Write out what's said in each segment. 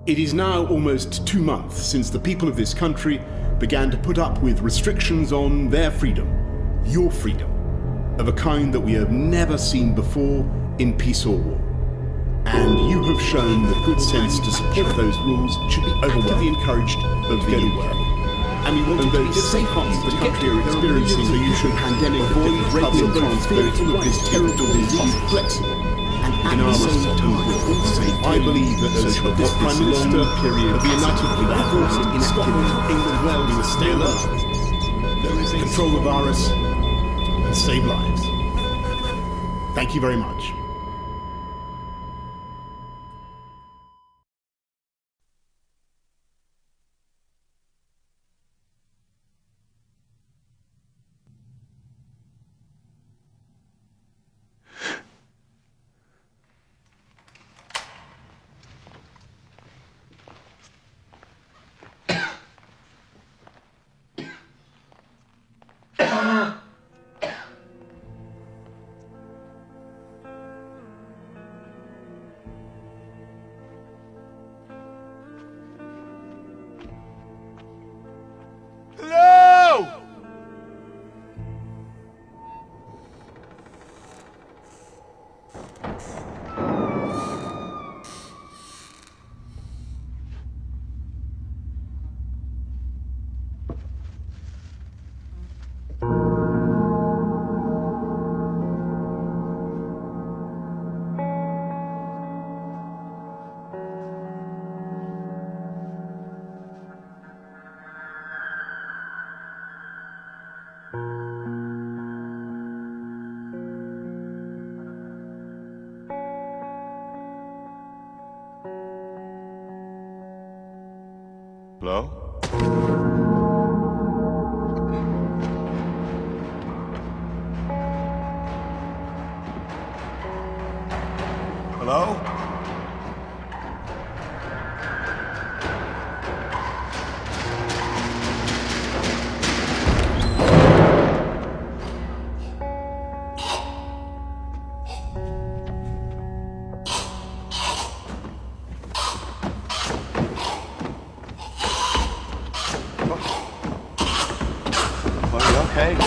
It is now almost 2 months since the people of this country began to put up with restrictions on their freedom, your freedom, of a kind that we have never seen before in peace or war. And you have shown the good sense to support those rules should be actively encouraged to go to work. And we want to go to different parts of the country are experiencing the usual pandemic avoid breaking transportation of this terrible disease flexible. In our response, I believe that social this Prime Minister period of the United Kingdom forced Scotland, England, Wales to stay alert, control the virus, and save lives. Thank you very much. Hello? Hello? Okay.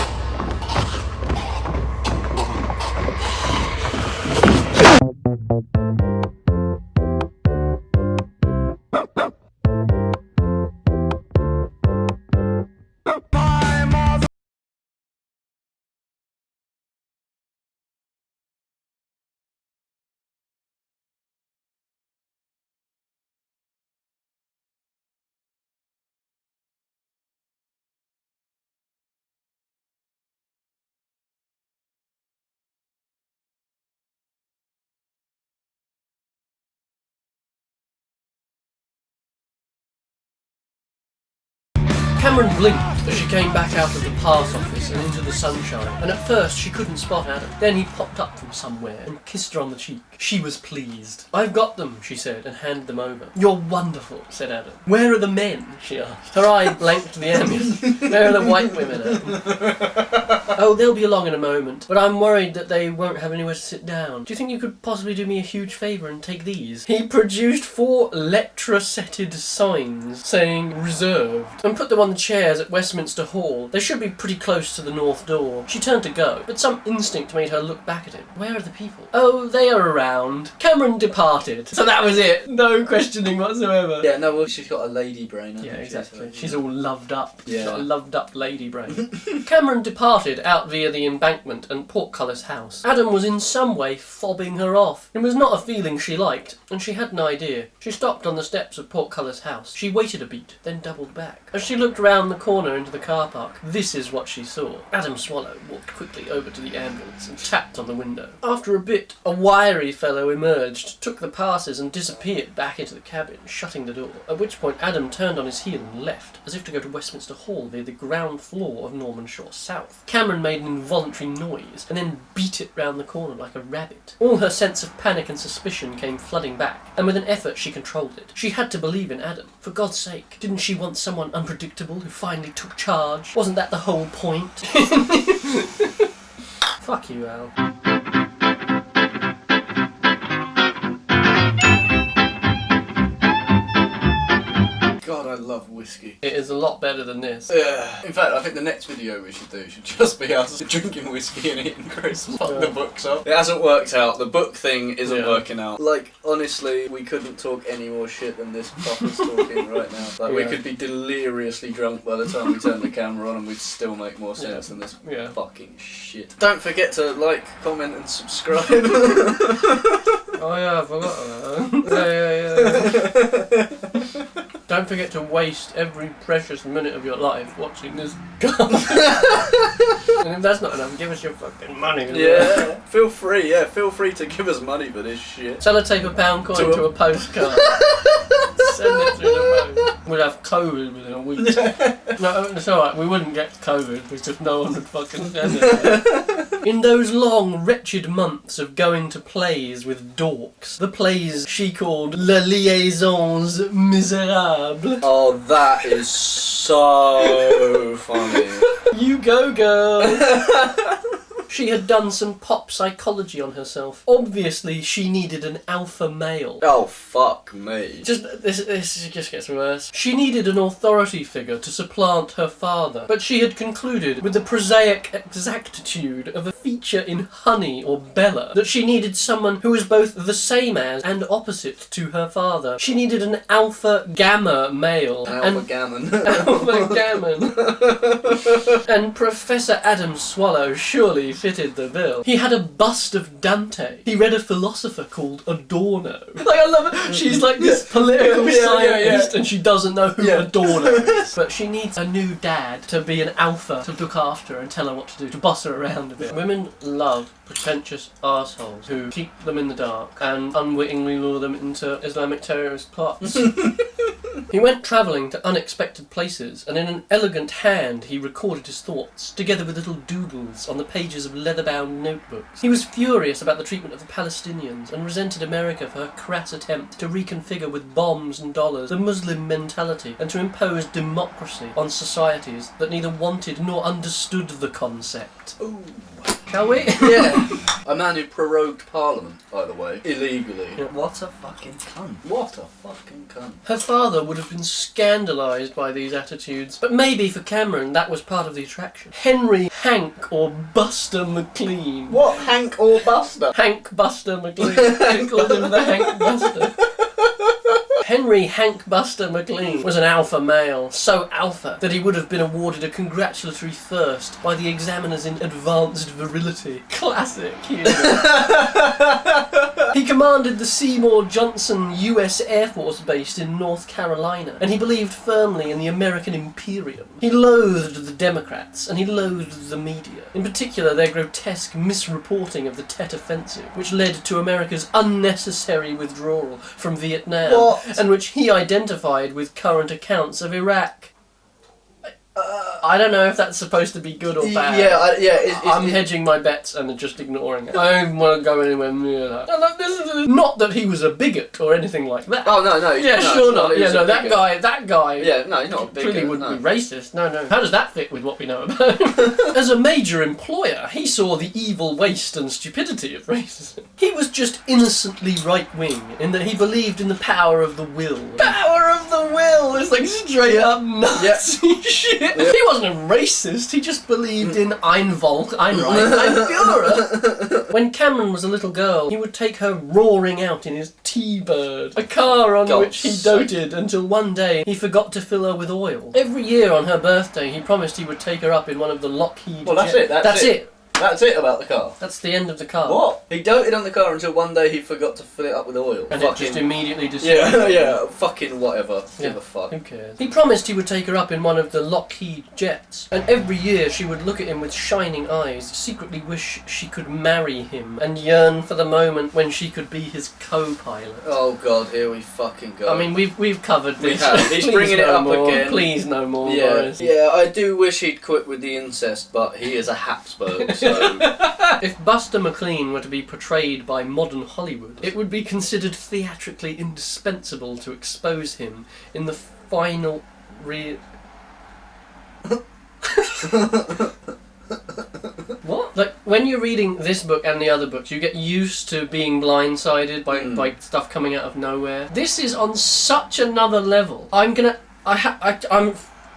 Cameron blinked as she came back out of the pass office and into the sunshine, and at first she couldn't spot Adam. Then he popped up from somewhere and kissed her on the cheek. She was pleased. "I've got them," she said, and handed them over. "You're wonderful," said Adam. "Where are the men?" she asked. Her eye blanked the ambient. "Where are the white women, Adam?" "Oh, they'll be along in a moment, but I'm worried that they won't have anywhere to sit down. Do you think you could possibly do me a huge favour and take these?" He produced 4 letra-setted signs saying "reserved" and put them on the chairs at Westminster Hall. They should be pretty close to the north door. She turned to go, but some instinct made her look back at him. "Where are the people?" "Oh, they are around." Cameron departed. So that was it. No questioning whatsoever. Yeah, no, well, she's got a lady brain. Yeah, exactly. She's all loved up. Yeah. She's got a loved up lady brain. Cameron departed out via the embankment and Portcullis House. Adam was in some way fobbing her off. It was not a feeling she liked, and she had an idea. She stopped on the steps of Portcullis House. She waited a beat, then doubled back. As she looked round the corner into the car park, this is what she saw. Adam Swallow walked quickly over to the ambulance and tapped on the window. After a bit, a wiry fellow emerged, took the passes and disappeared back into the cabin, shutting the door, at which point Adam turned on his heel and left, as if to go to Westminster Hall via the ground floor of Normanshire South. Cameron made an involuntary noise, and then beat it round the corner like a rabbit. All her sense of panic and suspicion came flooding back, and with an effort she controlled it. She had to believe in Adam. For God's sake, didn't she want someone unpredictable who finally took charge? Wasn't that the whole point? Fuck you, Al. God, I love whiskey. It is a lot better than this. Yeah. In fact, I think the next video we should do should just be us drinking whiskey and eating crisps. Fuck the books up. It hasn't worked out. The book thing isn't working out. Like, honestly, we couldn't talk any more shit than this fucker's talking right now. Like, we could be deliriously drunk by the time we turn the camera on and we'd still make more sense than this fucking shit. Don't forget to like, comment and subscribe. Oh yeah, I forgot about that. Yeah. Don't forget to waste every precious minute of your life watching this garbage. And if that's not enough, give us your fucking money. Yeah, feel free to give us money for this shit. Sellotape a pound coin to a postcard. Send it through the post. We'd have COVID within a week. No, it's alright, we wouldn't get COVID because no one would fucking send it. In those long, wretched months of going to plays with dorks, the plays she called Les Liaisons Miserables. Oh, that is so funny. You go, girl! She had done some pop psychology on herself. Obviously, she needed an alpha male. Oh, fuck me. This just gets worse. She needed an authority figure to supplant her father, but she had concluded, with the prosaic exactitude of a feature in Honey or Bella, that she needed someone who was both the same as and opposite to her father. She needed an alpha gamma male. Alpha gammon. Alpha gammon. And Professor Adam Swallow surely fitted the bill. He had a bust of Dante. He read a philosopher called Adorno. Like, I love it. She's like this political scientist and she doesn't know who Adorno is. But she needs a new dad to be an alpha, to look after her and tell her what to do, to boss her around a bit. Women love pretentious assholes who keep them in the dark and unwittingly lure them into Islamic terrorist plots. He went travelling to unexpected places, and in an elegant hand he recorded his thoughts, together with little doodles on the pages of leather-bound notebooks. He was furious about the treatment of the Palestinians, and resented America for her crass attempt to reconfigure with bombs and dollars the Muslim mentality, and to impose democracy on societies that neither wanted nor understood the concept. Ooh. Shall we? Yeah. A man who prorogued Parliament, by the way, illegally. Yeah. What a fucking cunt. What a fucking cunt. Her father would have been scandalised by these attitudes, but maybe for Cameron that was part of the attraction. Henry Hank or Buster McLean. What? Hank or Buster? Hank Buster McLean. They called him the Hank Buster. Henry Hank Buster McLean was an alpha male, so alpha that he would have been awarded a congratulatory first by the examiners in advanced virility. Classic humour. He commanded the Seymour Johnson US Air Force based in North Carolina, and he believed firmly in the American Imperium. He loathed the Democrats, and he loathed the media. In particular, their grotesque misreporting of the Tet Offensive, which led to America's unnecessary withdrawal from Vietnam. What? And which he identified with current accounts of Iraq. I don't know if that's supposed to be good or bad. I'm hedging my bets and just ignoring it. I don't want to go anywhere near that. Not that he was a bigot or anything like that. Oh, no. Yeah, no, sure not. That guy. Yeah, no, he's not a bigot. Clearly wouldn't be racist. No. How does that fit with what we know about him? As a major employer, he saw the evil waste and stupidity of racism. He was just innocently right-wing in that he believed in the power of the will. Power of the will is like straight up Nazi shit. Yep. He wasn't a racist, he just believed in Ein Volk, Ein Reich, Ein Führer. When Cameron was a little girl, he would take her roaring out in his T-Bird, a car on which he doted until one day he forgot to fill her with oil. Every year on her birthday, he promised he would take her up in one of the Lockheed That's it. That's it about the car. That's the end of the car. What? He doted on the car until one day he forgot to fill it up with oil. And it just immediately destroyed. Yeah, fucking whatever. Give a fuck. Who cares? He promised he would take her up in one of the Lockheed jets, and every year she would look at him with shining eyes, secretly wish she could marry him, and yearn for the moment when she could be his co-pilot. Oh god, here we fucking go. I mean, we've covered this. We have. He's bringing it up more. again. Please no more, Yeah. Boris. Yeah, I do wish he'd quit with the incest, but he is a Habsburg, so... If Buster McLean were to be portrayed by modern Hollywood, it would be considered theatrically indispensable to expose him in the final What? Like, when you're reading this book and the other books, you get used to being blindsided by stuff coming out of nowhere. This is on such another level.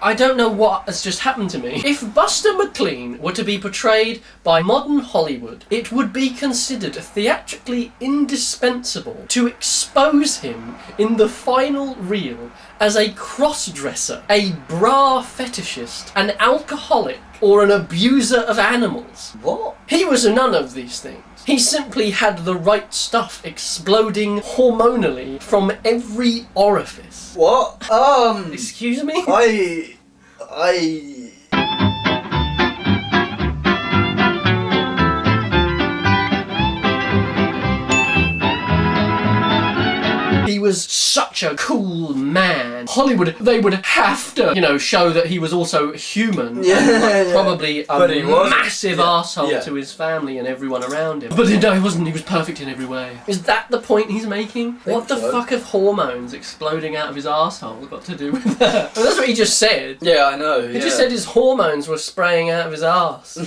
I don't know what has just happened to me. If Buster McLean were to be portrayed by modern Hollywood, it would be considered theatrically indispensable to expose him in the final reel as a cross-dresser, a bra fetishist, an alcoholic, or an abuser of animals. What? He was none of these things. He simply had the right stuff exploding hormonally from every orifice. What? Excuse me? He was such a cool man. Hollywood, they would have to, show that he was also human. And probably a massive arsehole to his family and everyone around him. But no, he wasn't. He was perfect in every way. Is that the point he's making? What the fuck have hormones exploding out of his arsehole got to do with that? Well, that's what he just said. Yeah, I know. He just said his hormones were spraying out of his arse.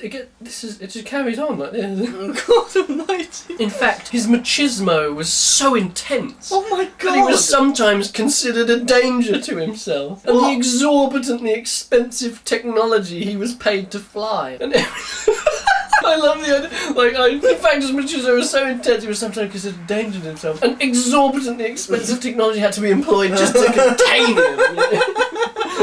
It just carries on like this. God almighty. In fact, his machismo was so intense. Oh my God. That he was sometimes considered a danger to himself. And the exorbitantly expensive technology he was paid to fly. And I love the idea. In fact, his machismo was so intense he was sometimes considered a danger to himself. And exorbitantly expensive technology had to be employed just to contain him.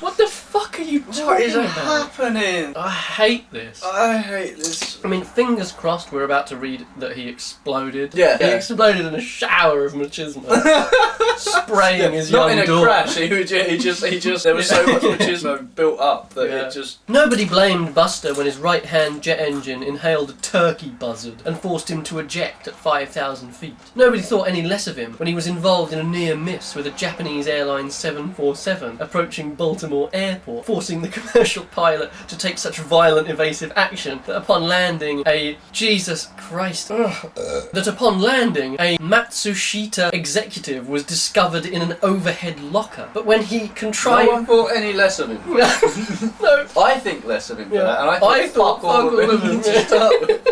What the fuck are you talking What is about? happening? I hate this. I hate this. I mean, fingers crossed we're about to read that he exploded. Yeah. He exploded in a shower of machismo. Spraying his young Not in a daughter. crash, he just, there was so much machismo built up that it just... Nobody blamed Buster when his right-hand jet engine inhaled a turkey buzzard and forced him to eject at 5,000 feet. Nobody thought any less of him when he was involved in a near miss with a Japanese Airlines 747 approaching Baltimore Airport, forcing the commercial pilot to take such violent evasive action that upon landing a Matsushita executive was discovered in an overhead locker. But when he contrived... No one thought any less of him. No. I think less of him for that, and I thought fuck all of him to start with.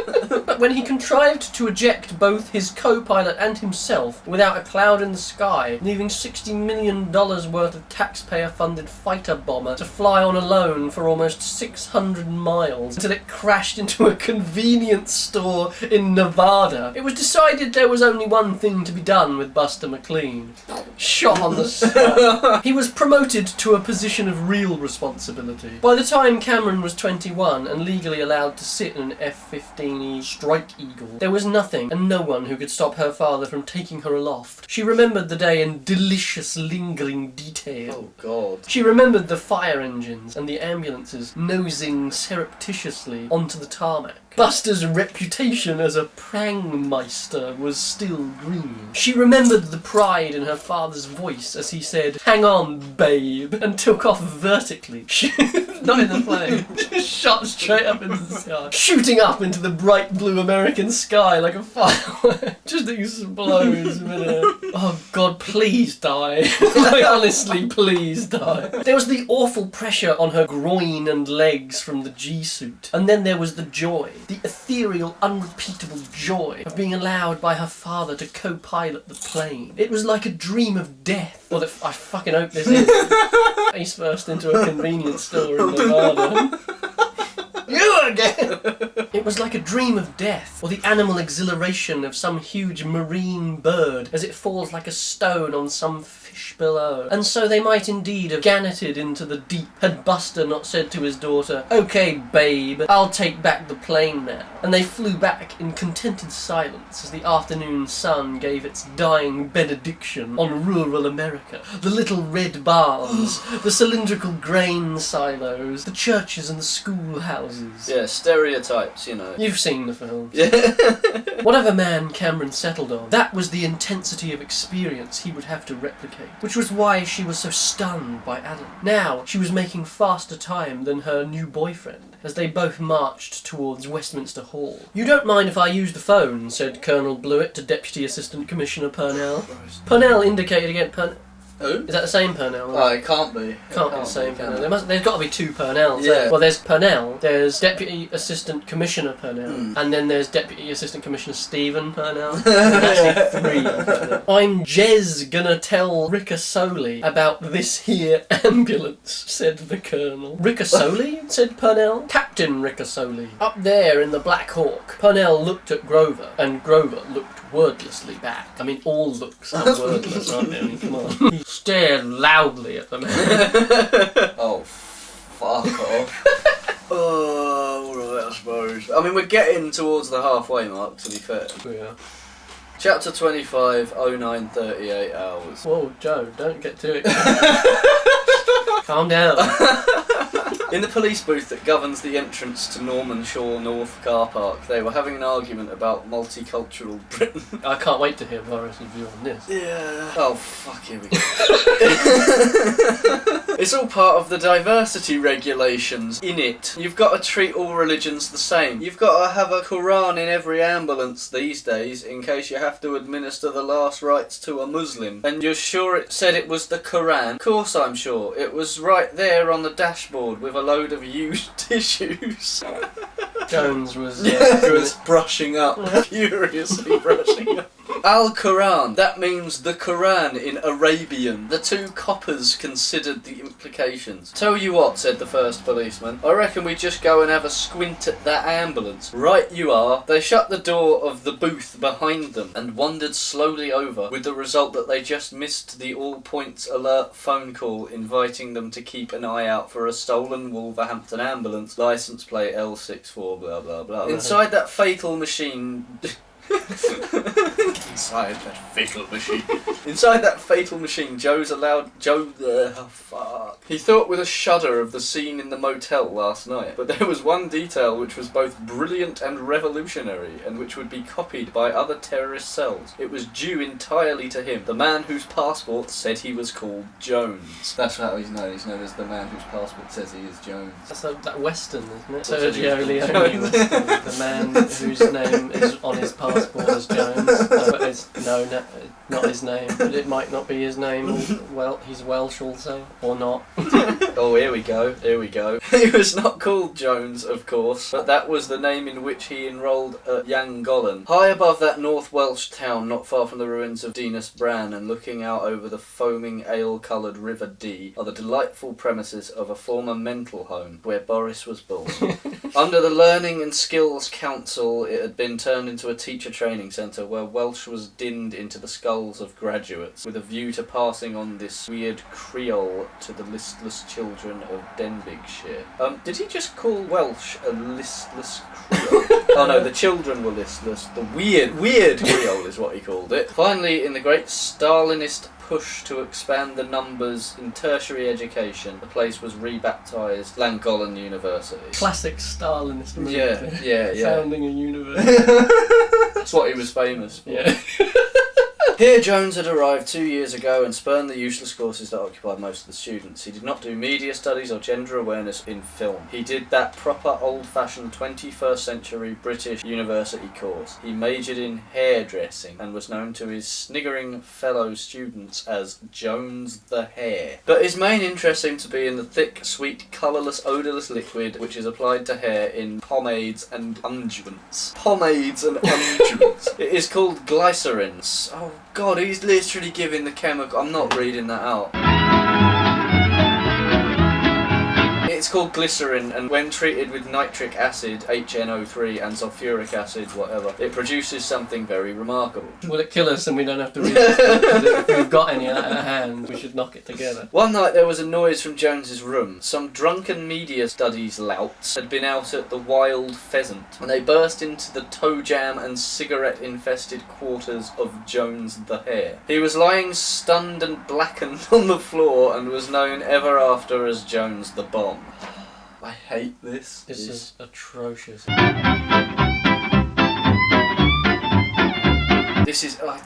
But when he contrived to eject both his co-pilot and himself without a cloud in the sky, leaving $60 million worth of taxpayer-funded fighter bomber to fly on alone for almost 600 miles until it crashed into a convenience store in Nevada, it was decided there was only one thing to be done with Buster McLean. Shot on the spot. He was promoted to a position of real responsibility. By the time Cameron was 21 and legally allowed to sit in an F-15E Strike Eagle, there was nothing and no one who could stop her father from taking her aloft. She remembered the day in delicious lingering detail. Oh God. She remembered the fire engines and the ambulances nosing surreptitiously onto the tarmac. Buster's reputation as a prangmeister was still green. She remembered the pride in her father's voice as he said, "Hang on, babe," and took off vertically. Not in the plane. Just shot straight up into the sky. Shooting up into the bright blue American sky like a firework. Just explodes midair. Oh God, please die. Like, honestly, please die. There was the awful pressure on her groin and legs from the G-suit. And then there was the joy. The ethereal, unrepeatable joy of being allowed by her father to co-pilot the plane. It was like a dream of death. Or I fucking hope this is. Face first into a convenience store in Nevada. You again! It was like a dream of death, or the animal exhilaration of some huge marine bird as it falls like a stone on some fish below. And so they might indeed have ganneted into the deep had Buster not said to his daughter, "Okay, babe, I'll take back the plane now." And they flew back in contented silence as the afternoon sun gave its dying benediction on rural America. The little red barns, the cylindrical grain silos, the churches and the schoolhouses. Yeah, stereotypes, you know. You've seen the film. Yeah. Whatever man Cameron settled on, that was the intensity of experience he would have to replicate. Which was why she was so stunned by Adam. Now, she was making faster time than her new boyfriend, as they both marched towards Westminster Hall. "You don't mind if I use the phone," said Colonel Blewett to Deputy Assistant Commissioner Purnell. Purnell indicated again, Who? Is that the same Purnell? Oh, it can't be. Can't be the same can Purnell. it? There's got to be two Purnells. Yeah. There. Well, there's Purnell, there's Deputy Assistant Commissioner Purnell, and then there's Deputy Assistant Commissioner Stephen Purnell. There's actually three Purnell. I'm Jez gonna tell Ricasoli about this here ambulance, said the Colonel. Ricasoli? said Purnell. Captain Ricasoli. Up there in the Black Hawk. Purnell looked at Grover, and Grover looked wordlessly back. I mean, all looks are wordless, aren't they? I mean, come on. He stared loudly at the man. Oh, fuck off. Oh, alright, I suppose. I mean, we're getting towards the halfway mark, to be fair. Yeah. Chapter 25, 09:38 hours. Whoa, Joe, don't get too excited. Calm down. In the police booth that governs the entrance to Norman Shaw North car park, they were having an argument about multicultural Britain. I can't wait to hear Boris' view on this. Yeah. Oh, fuck, here we go. It's all part of the diversity regulations. In it, you've got to treat all religions the same. You've got to have a Quran in every ambulance these days in case you have to administer the last rites to a Muslim. And you're sure it said it was the Quran? Of course I'm sure. It was right there on the dashboard with a load of used tissues. Jones was... He was brushing up, furiously brushing up. Al-Quran, that means the Quran in Arabian. The two coppers considered the implications. Tell you what, said the first policeman, I reckon we just go and have a squint at that ambulance. Right you are. They shut the door of the booth behind them and wandered slowly over, with the result that they just missed the all points alert phone call inviting them to keep an eye out for a stolen Wolverhampton ambulance, license plate L64 blah blah blah. Inside that fatal machine... Inside that fatal machine, fuck. He thought with a shudder of the scene in the motel last night, but there was one detail which was both brilliant and revolutionary, and which would be copied by other terrorist cells. It was due entirely to him, the man whose passport said he was called Jones. That's how he's known. He's known as the man whose passport says he is Jones. That's that Western, isn't it? Sergio Leone Western, the man whose name is on his passport as Jones. No, not his name, but it might not be his name. Well, he's Welsh also, or not. Oh, here we go. He was not called Jones, of course, but that was the name in which he enrolled at Llangollen. High above that North Welsh town, not far from the ruins of Dinas Bran, and looking out over the foaming ale-coloured River Dee, are the delightful premises of a former mental home, where Boris was born. Under the Learning and Skills Council, it had been turned into a teacher training centre, where Welsh was dinned into the skulls of graduates, with a view to passing on this weird Creole to the listless children of Denbighshire. Did he just call Welsh a listless Creole? Oh no, the children were listless. The weird Creole is what he called it. Finally, in the great Stalinist push to expand the numbers in tertiary education, the place was rebaptised Llangollen University. Classic Stalinist move. Yeah. Founding a university. That's what he was famous for. Yeah. Here Jones had arrived 2 years ago and spurned the useless courses that occupied most of the students. He did not do media studies or gender awareness in film. He did that proper old-fashioned 21st century British university course. He majored in hairdressing and was known to his sniggering fellow students as Jones the Hair. But his main interest seemed to be in the thick, sweet, colourless, odourless liquid which is applied to hair in pomades and unguents. It is called glycerin. Oh God, he's literally giving the chemical... I'm not reading that out. It's called glycerin, and when treated with nitric acid, HNO3, and sulfuric acid, whatever, it produces something very remarkable. Will it kill us and we don't have to read it? If we've got any at hand, we should knock it together. One night there was a noise from Jones's room. Some drunken media studies louts had been out at the Wild Pheasant, and they burst into the toe jam and cigarette-infested quarters of Jones the Hare. He was lying stunned and blackened on the floor and was known ever after as Jones the Bomb. I hate this. This is atrocious. This is... I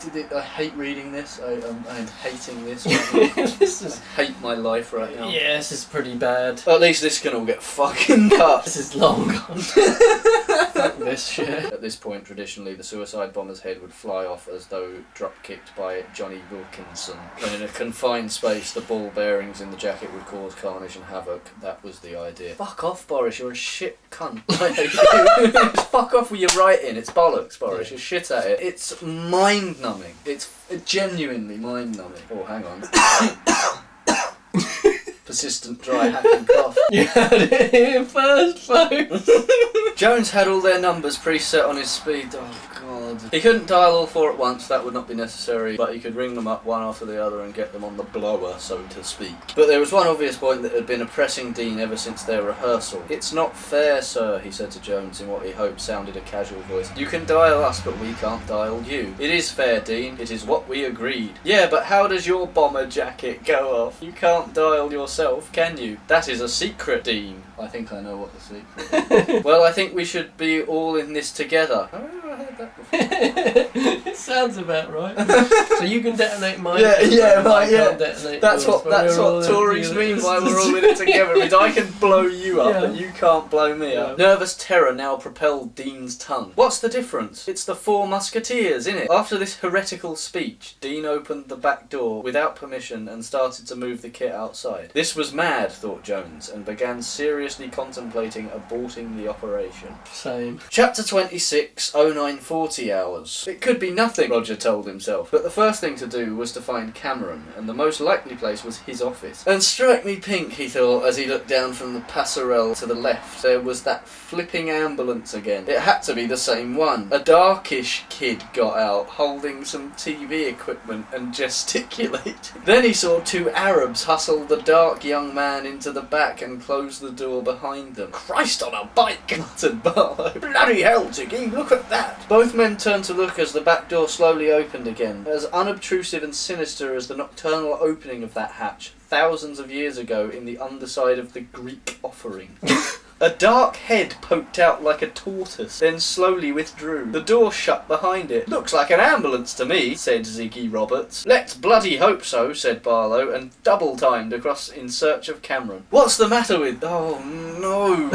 hate reading this. I'm hating this. This is... I hate my life right now. Yeah, this is pretty bad. At least this can all get fucking cut. This is long gone. Fuck this shit. At this point, traditionally, the suicide bomber's head would fly off as though drop-kicked by Johnny Wilkinson. When in a confined space, the ball bearings in the jacket would cause carnage and havoc. That was the idea. Fuck off, Boris, you're a shit cunt. I hate you. Just fuck off with your writing. It's bollocks, Boris. You're shit at it. It's mind-numbing. It's genuinely mind-numbing. Oh, hang on. Persistent dry hacking cough. You had it here first, folks. Jones had all their numbers preset on his speed. Oh god. He couldn't dial all four at once, that would not be necessary, but he could ring them up one after the other and get them on the blower, so to speak. But there was one obvious point that had been oppressing Dean ever since their rehearsal. "It's not fair, sir," he said to Jones in what he hoped sounded a casual voice. "You can dial us, but we can't dial you." "It is fair, Dean. It is what we agreed." "Yeah, but how does your bomber jacket go off? You can't dial yourself, can you?" "That is a secret, Dean." I think I know what the secret is. "Well, I think we should be all in this together." Oh, I heard that before. It sounds about right. So you can detonate mine. Yeah, right, yeah. Detonate That's yours, what Tories mean by we're all in it together. Is I can blow you up, Yeah. but you can't blow me up. Nervous terror now propelled Dean's tongue. "What's the difference? It's the Four Musketeers, innit?" After this heretical speech, Dean opened the back door without permission and started to move the kit outside. This was mad, thought Jones, and began seriously contemplating aborting the operation. Same. Chapter 26, 0940 hours. It could be nothing, Roger told himself, but the first thing to do was to find Cameron, and the most likely place was his office. And strike me pink, he thought, as he looked down from the passerelle to the left. There was that flipping ambulance again. It had to be the same one. A darkish kid got out, holding some TV equipment and gesticulating. Then he saw two Arabs hustle the dark young man into the back and close the door behind them. "Christ on a bike!" muttered Barlow. "Bloody hell, Tiggy, look at that!" Both men turned to look as the back door slowly opened again, as unobtrusive and sinister as the nocturnal opening of that hatch thousands of years ago in the underside of the Greek offering. A dark head poked out like a tortoise, then slowly withdrew. The door shut behind it. "Looks like an ambulance to me," said Ziggy Roberts. "Let's bloody hope so," said Barlow, and double-timed across in search of Cameron. "What's the matter with... Oh, no."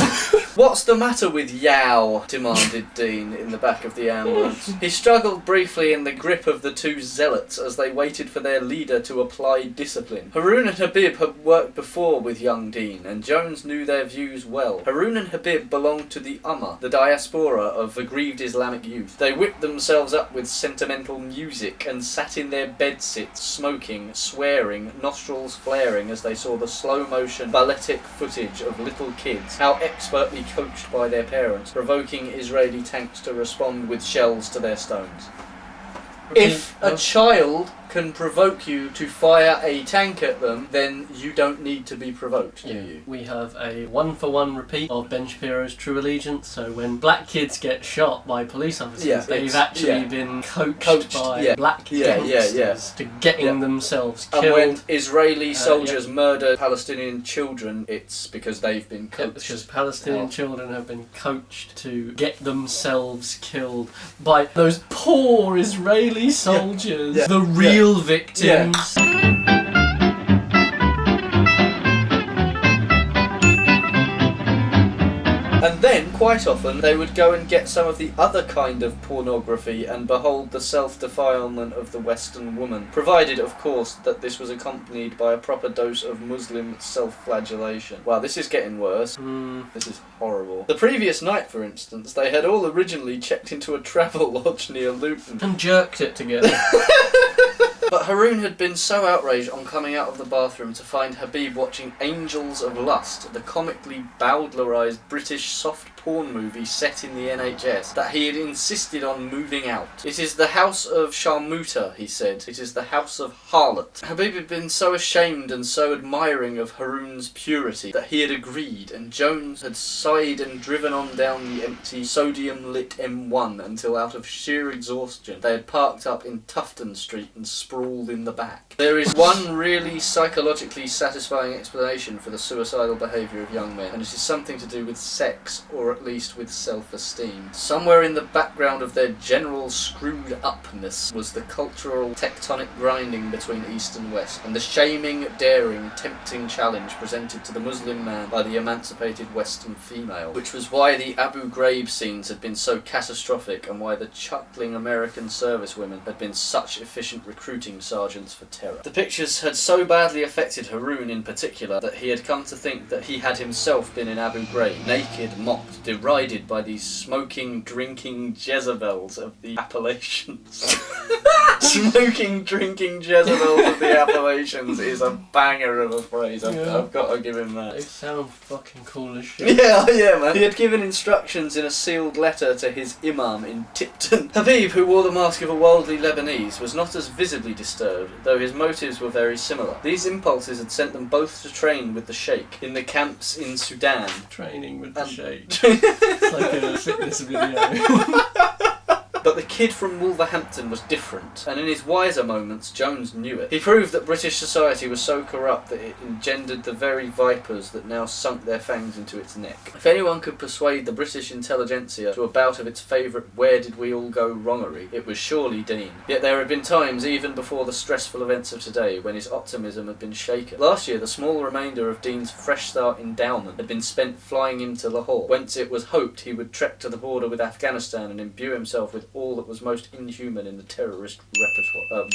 "What's the matter with Yow?" demanded Dean in the back of the ambulance. He struggled briefly in the grip of the two zealots as they waited for their leader to apply discipline. Haroun and Habib had worked before with young Dean, and Jones knew their views well. Haroun and Habib belonged to the Ummah, the diaspora of aggrieved Islamic youth. They whipped themselves up with sentimental music and sat in their bedsits, smoking, swearing, nostrils flaring as they saw the slow-motion balletic footage of little kids, how expertly coached by their parents, provoking Israeli tanks to respond with shells to their stones. If a child can provoke you to fire a tank at them, then you don't need to be provoked, do you? We have a one-for-one repeat of Ben Shapiro's True Allegiance. So when black kids get shot by police officers, they've actually been coached by black gangsters to getting themselves killed. And when Israeli soldiers murder Palestinian children, it's because they've been coached. Because Palestinian children have been coached to get themselves killed by those poor Israeli soldiers, the real victims. And then, quite often, they would go and get some of the other kind of pornography and behold the self-defilement of the Western woman, provided, of course, that this was accompanied by a proper dose of Muslim self-flagellation. Wow, this is getting worse. This is horrible. The previous night, for instance, they had all originally checked into a travel lodge near Luton. And jerked it together. But Haroun had been so outraged on coming out of the bathroom to find Habib watching Angels of Lust, the comically bowdlerised British soft porn movie set in the NHS, that he had insisted on moving out. "It is the house of Sharmuta," he said. "It is the house of harlot." Habib had been so ashamed and so admiring of Haroun's purity that he had agreed, and Jones had sighed and driven on down the empty sodium-lit M1 until out of sheer exhaustion they had parked up in Tufton Street and sprawled brawl in the back. There is one really psychologically satisfying explanation for the suicidal behaviour of young men, and it is something to do with sex, or at least with self-esteem. Somewhere in the background of their general screwed-upness was the cultural tectonic grinding between East and West, and the shaming, daring, tempting challenge presented to the Muslim man by the emancipated Western female, which was why the Abu Ghraib scenes had been so catastrophic, and why the chuckling American servicewomen had been such efficient recruiting sergeants for terror. The pictures had so badly affected Haroun in particular that he had come to think that he had himself been in Abu Ghraib, naked, mocked, derided by these smoking, drinking Jezebels of the Appalachians. Smoking, drinking Jezebels of the Appalachians is a banger of a phrase. I've got to give him that. They sound fucking cool as shit. Yeah, man. He had given instructions in a sealed letter to his imam in Tipton. Habib, who wore the mask of a worldly Lebanese, was not as visibly disturbed, though his motives were very similar. These impulses had sent them both to train with the Sheikh in the camps in Sudan. Training with the Sheikh. It's like a fitness video. But the kid from Wolverhampton was different, and in his wiser moments, Jones knew it. He proved that British society was so corrupt that it engendered the very vipers that now sunk their fangs into its neck. If anyone could persuade the British intelligentsia to a bout of its favourite where did we all go wrongery, it was surely Dean. Yet there had been times, even before the stressful events of today, when his optimism had been shaken. Last year, the small remainder of Dean's Fresh Start endowment had been spent flying him to Lahore, whence it was hoped he would trek to the border with Afghanistan and imbue himself with all that was most inhuman in the terrorist repertoire.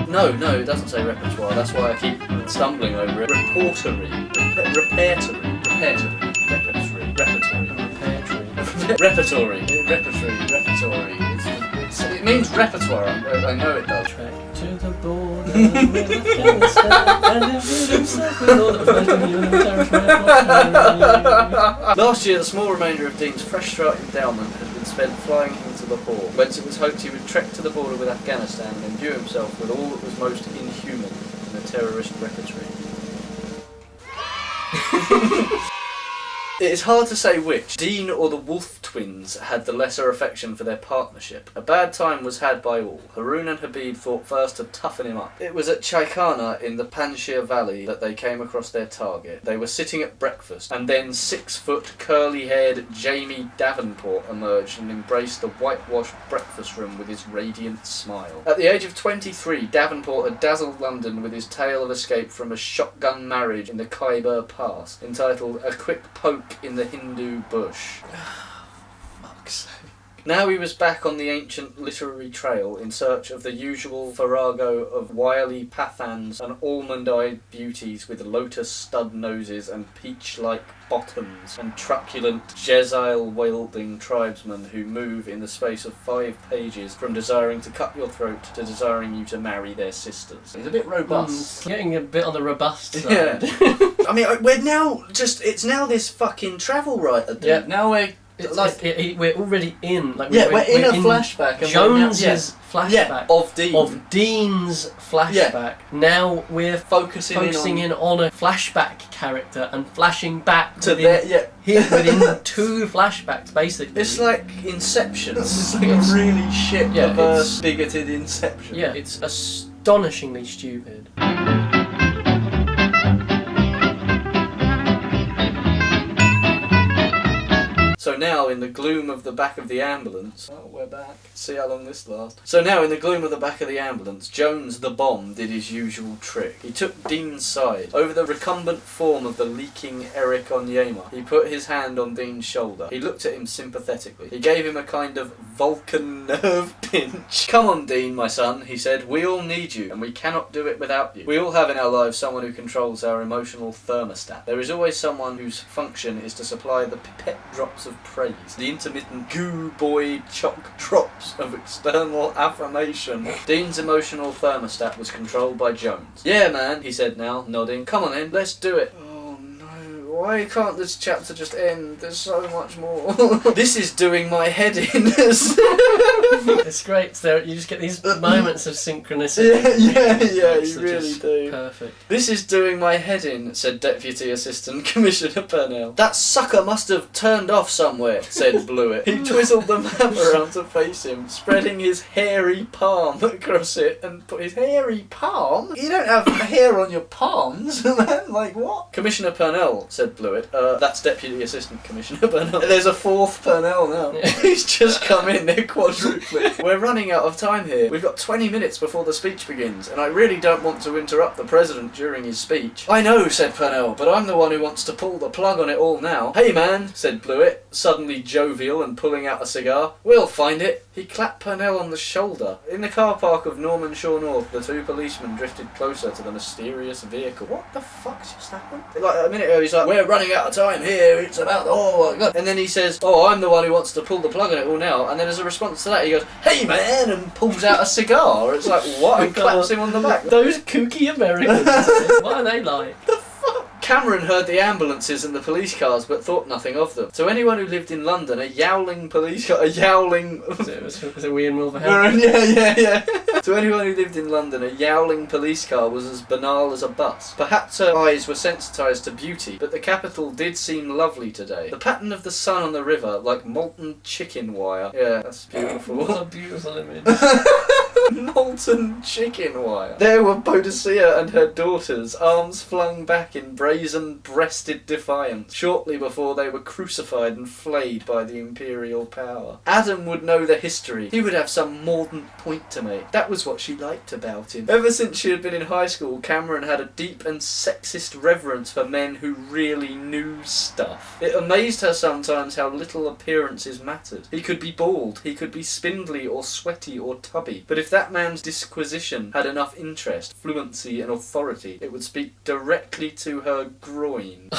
No, it doesn't say repertoire. That's why I keep stumbling over it. Repertory. It means repertoire. I know it does. Trek to the border with Afghanistan and imbue himself with all that was most inhuman in the terrorist repertoire. Last year, the small remainder of Dean's Fresh Start endowment had been spent flying him to Lahore, whence it was hoped he would trek to the border with Afghanistan and imbue himself with all that was most inhuman in the terrorist repertoire. It is hard to say which, Dean or the Wolf twins, had the lesser affection for their partnership. A bad time was had by all. Haroun and Habib thought first to toughen him up. It was at Chaikana in the Panjshir Valley that they came across their target. They were sitting at breakfast, and then 6-foot, curly-haired Jamie Davenport emerged and embraced the whitewashed breakfast room with his radiant smile. At the age of 23, Davenport had dazzled London with his tale of escape from a shotgun marriage in the Khyber Pass, entitled A Quick Poke in the Hindu Bush. Fuck's sake. Now he was back on the ancient literary trail in search of the usual farrago of wily pathans and almond-eyed beauties with lotus stud noses and peach-like bottoms, and truculent Jezile-wielding tribesmen who move in the space of 5 pages from desiring to cut your throat to desiring you to marry their sisters. It's a bit robust. Getting a bit on the robust side. Yeah. I mean, we're now just, it's now this fucking travel writer, dude. Yeah. Now we're we're already in. Like, we're in a flashback. And Jones's flashback of Dean. Of Dean's flashback. Yeah. Now we're focusing in on a flashback character and flashing back to within 2 flashbacks, basically. It's like Inception. It's like a really shit, perverse, bigoted Inception. Yeah, it's astonishingly stupid. So now, in the gloom of the back of the ambulance... Oh, we're back. See how long this lasts. So now, in the gloom of the back of the ambulance, Jones the bomb did his usual trick. He took Dean's side. Over the recumbent form of the leaking Eric Onyema, he put his hand on Dean's shoulder. He looked at him sympathetically. He gave him a kind of Vulcan nerve pinch. Come on, Dean, my son, he said. We all need you, and we cannot do it without you. We all have in our lives someone who controls our emotional thermostat. There is always someone whose function is to supply the pipette drops of praise, the intermittent goo boy chock drops of external affirmation. Dean's emotional thermostat was controlled by Jones. Yeah, man, he said now, nodding. Come on then, let's do it. Oh no, why can't this chapter just end? There's so much more. This is doing my head in. It's great. So you just get these moments of synchronicity. Yeah, It's you really just do. Perfect. This is doing my head in, said Deputy Assistant Commissioner Purnell. That sucker must have turned off somewhere, said Blewett. He twizzled the map around to face him, spreading his hairy palm across it and put his hairy palm? You don't have hair on your palms, man. Like, what? Commissioner Purnell, said Blewett. That's Deputy Assistant Commissioner Purnell. There's a fourth Purnell now. He's just come in, they're quadrupling. We're running out of time here. We've got 20 minutes before the speech begins, and I really don't want to interrupt the President during his speech. I know, said Purnell, but I'm the one who wants to pull the plug on it all now. Hey man, said Blewett, suddenly jovial and pulling out a cigar. We'll find it. He clapped Purnell on the shoulder. In the car park of Norman Shore North, the two policemen drifted closer to the mysterious vehicle. What the fuck just happened? Like a minute ago, he's like, we're running out of time here, it's about, oh my god. And then he says, oh, I'm the one who wants to pull the plug on it all now. And then as a response to that, he goes, hey man, and pulls out a cigar. It's like, what? And claps him on the back. Those kooky Americans. What are they like? Cameron heard the ambulances and the police cars, but thought nothing of them. To anyone who lived in London, a yowling police car... Was it we and Wolverhampton? Yeah. To anyone who lived in London, a yowling police car was as banal as a bus. Perhaps her eyes were sensitised to beauty, but the capital did seem lovely today. The pattern of the sun on the river, like molten chicken wire. Yeah, that's beautiful. What a beautiful image. Molten chicken wire. There were Boadicea and her daughters, arms flung back in brazen-breasted defiance, shortly before they were crucified and flayed by the imperial power. Adam would know the history. He would have some mordant point to make. That was what she liked about him. Ever since she had been in high school, Cameron had a deep and sexist reverence for men who really knew stuff. It amazed her sometimes how little appearances mattered. He could be bald, he could be spindly or sweaty or tubby, but if that man's disquisition had enough interest, fluency and authority, it would speak directly to her groin.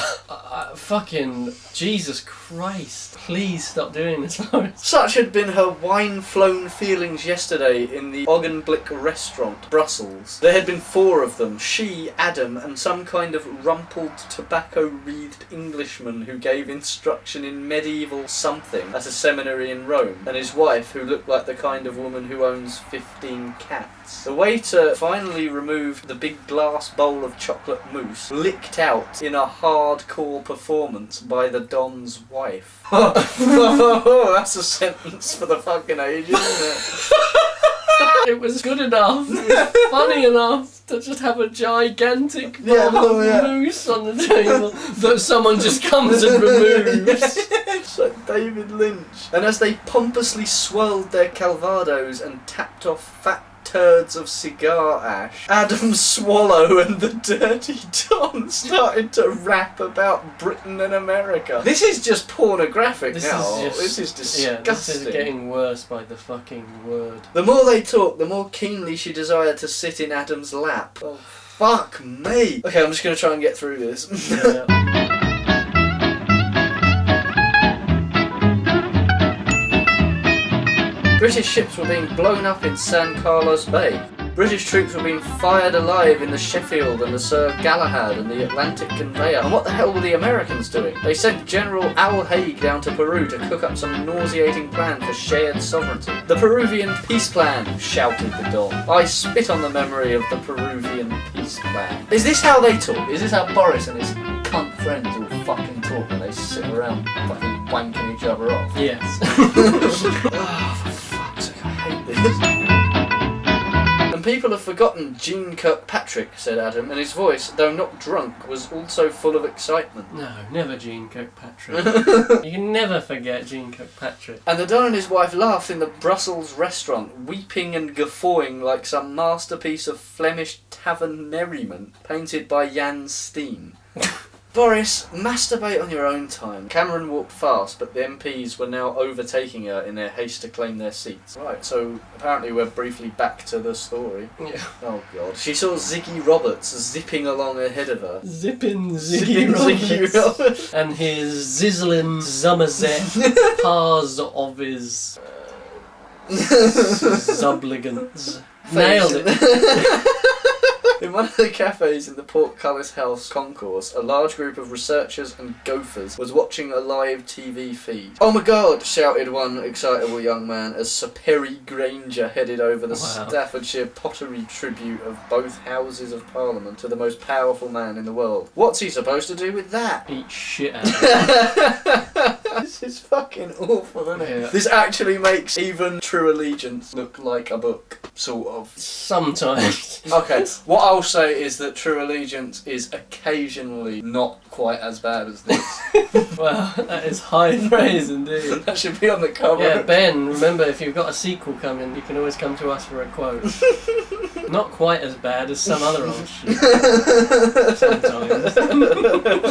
Fucking Jesus Christ. Please stop doing this, Boris. Such had been her wine-flown feelings yesterday in the Augenblick restaurant, Brussels. There had been 4 of them, she, Adam, and some kind of rumpled, tobacco-wreathed Englishman who gave instruction in medieval something at a seminary in Rome, and his wife, who looked like the kind of woman who owns 15 cats. The waiter finally removed the big glass bowl of chocolate mousse, licked out in a hardcore performance by the Don's wife. That's a sentence for the fucking age, isn't it? It was good enough, it was funny enough to just have a gigantic bowl of mousse on the table that someone just comes and removes. It's like David Lynch. And as they pompously swirled their calvados and tapped off fat turds of cigar ash, Adam Swallow and the Dirty Don started to rap about Britain and America. This is just pornographic now. This is disgusting. Yeah, this is getting worse by the fucking word. The more they talked, the more keenly she desired to sit in Adam's lap. Oh, fuck me. Okay, I'm just going to try and get through this. Yeah. British ships were being blown up in San Carlos Bay. British troops were being fired alive in the Sheffield and the Sir Galahad and the Atlantic Conveyor. And what the hell were the Americans doing? They sent General Al Haig down to Peru to cook up some nauseating plan for shared sovereignty. The Peruvian Peace Plan, shouted the Don. I spit on the memory of the Peruvian Peace Plan. Is this how they talk? Is this how Boris and his cunt friends all fucking talk when they sit around fucking wanking each other off? Yes. Oh, for fuck's sake, I hate this. And people have forgotten Jean Kirkpatrick, said Adam, and his voice, though not drunk, was also full of excitement. No, never Jean Kirkpatrick. You can never forget Jean Kirkpatrick. And the Don and his wife laughed in the Brussels restaurant, weeping and guffawing like some masterpiece of Flemish tavern merriment painted by Jan Steen. Boris, masturbate on your own time. Cameron walked fast, but the MPs were now overtaking her in their haste to claim their seats. Right, so apparently we're briefly back to the story. Yeah. Oh god. She saw Ziggy Roberts zipping along ahead of her. Zipping Ziggy Roberts. And his zizzling Somerset pars of his subligance. Nailed it. In one of the cafes in the Portcullis House concourse, a large group of researchers and gophers was watching a live TV feed. "Oh my god," shouted one excitable young man as Sir Perry Granger headed over the Staffordshire pottery tribute of both Houses of Parliament to the most powerful man in the world. "What's he supposed to do with that?" Eat shit out of it. This is fucking awful, isn't it? Yeah. This actually makes even True Allegiance look like a book, sort of. Sometimes. Okay, what I'll say is that True Allegiance is occasionally not quite as bad as this. Well, that is high praise indeed. That should be on the cover. Yeah, Ben, remember, if you've got a sequel coming, you can always come to us for a quote. Not quite as bad as some other old shit. Sometimes.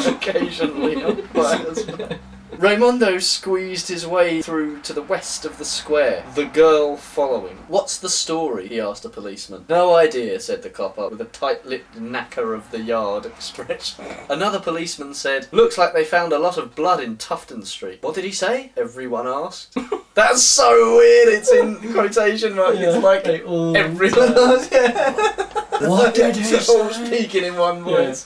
Occasionally not quite as bad. Raimondo squeezed his way through to the west of the square, the girl following. "What's the story?" he asked a policeman. "No idea," said the copper, with a tight-lipped knacker of the yard expression. Another policeman said, "Looks like they found a lot of blood in Tufton Street." "What did he say?" everyone asked. That's so weird, it's in quotation marks, Yeah, it's like they all everyone else. Yeah. What did he It's all say? speaking in one voice.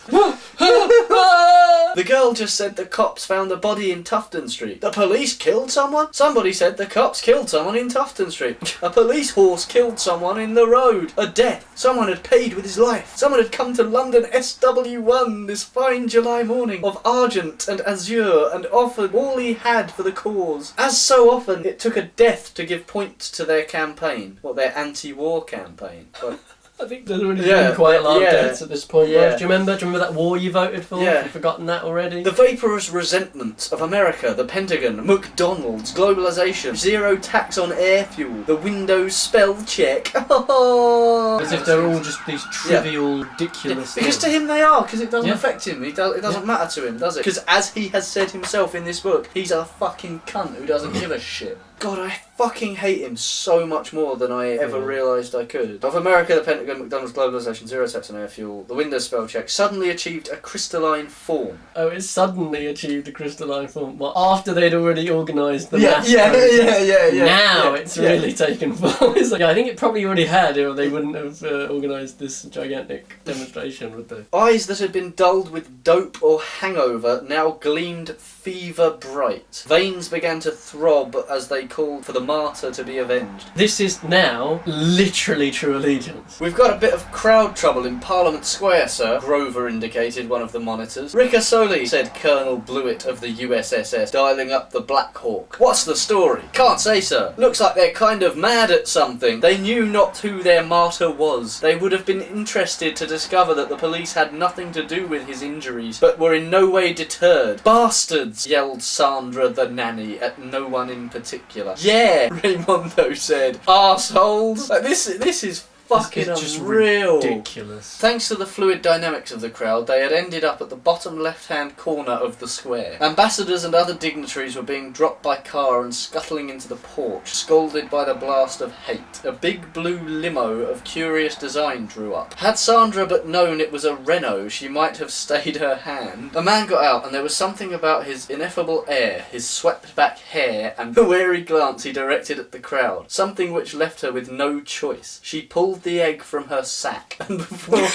The girl just said the cops found a body in Tufton Street. The police killed someone? Somebody said the cops killed someone in Tufton Street. A police horse killed someone in the road. A death. Someone had paid with his life. Someone had come to London SW1 this fine July morning of argent and azure and offered all he had for the cause. As so often, it took a death to give points to their campaign. What, their anti-war campaign? Like, I think there's already been quite a lot of deaths at this point. Yeah. Boris. Do you remember that war you voted for? Yeah. Have you forgotten that already? the vaporous resentment of America, the Pentagon, McDonald's, globalisation, zero tax on air fuel, the Windows spell check. As if they're all just these trivial, ridiculous Because to things. him they are, because it doesn't Yeah. affect him. It doesn't matter to him, does it? Because as he has said himself in this book, he's a fucking cunt who doesn't give a shit. God, I fucking hate him so much more than I ever realised I could. Of America, the Pentagon, McDonald's, globalisation, zero tax on air fuel, the Windows spell check suddenly achieved a crystalline form. Oh, it suddenly achieved a crystalline form. Well, after they'd already organised the Yeah, mass yeah, protest. yeah. Now it's really taken form. It's like, I think it probably already had, or they wouldn't have organised this gigantic demonstration, would they? Eyes that had been dulled with dope or hangover now gleamed fever bright. Veins began to throb as they called for the martyr to be avenged. This is now literally True Allegiance. "We've got a bit of crowd trouble in Parliament Square, sir," Grover indicated one of the monitors. "Ricasoli," said Colonel Blewett of the USSS, dialing up the Black Hawk. "What's the story?" "Can't say, sir. Looks like they're kind of mad at something. They knew not who their martyr was. They would have been interested to discover that the police had nothing to do with his injuries, but were in no way deterred. Bastards!" yelled Sandra the nanny at no one in particular. "Yeah," Raimondo said. "Arseholes." Like, this is fucking It's just unreal. ridiculous. Thanks to the fluid dynamics of the crowd, they had ended up at the bottom left-hand corner of the square. Ambassadors and other dignitaries were being dropped by car and scuttling into the porch, scalded by the blast of hate. A big blue limo of curious design drew up. Had Sandra but known it was a Renault, she might have stayed her hand. A man got out, and there was something about his ineffable air, his swept-back hair, and the wary glance he directed at the crowd. Something which left her with no choice. She pulled the egg from her sack, and before...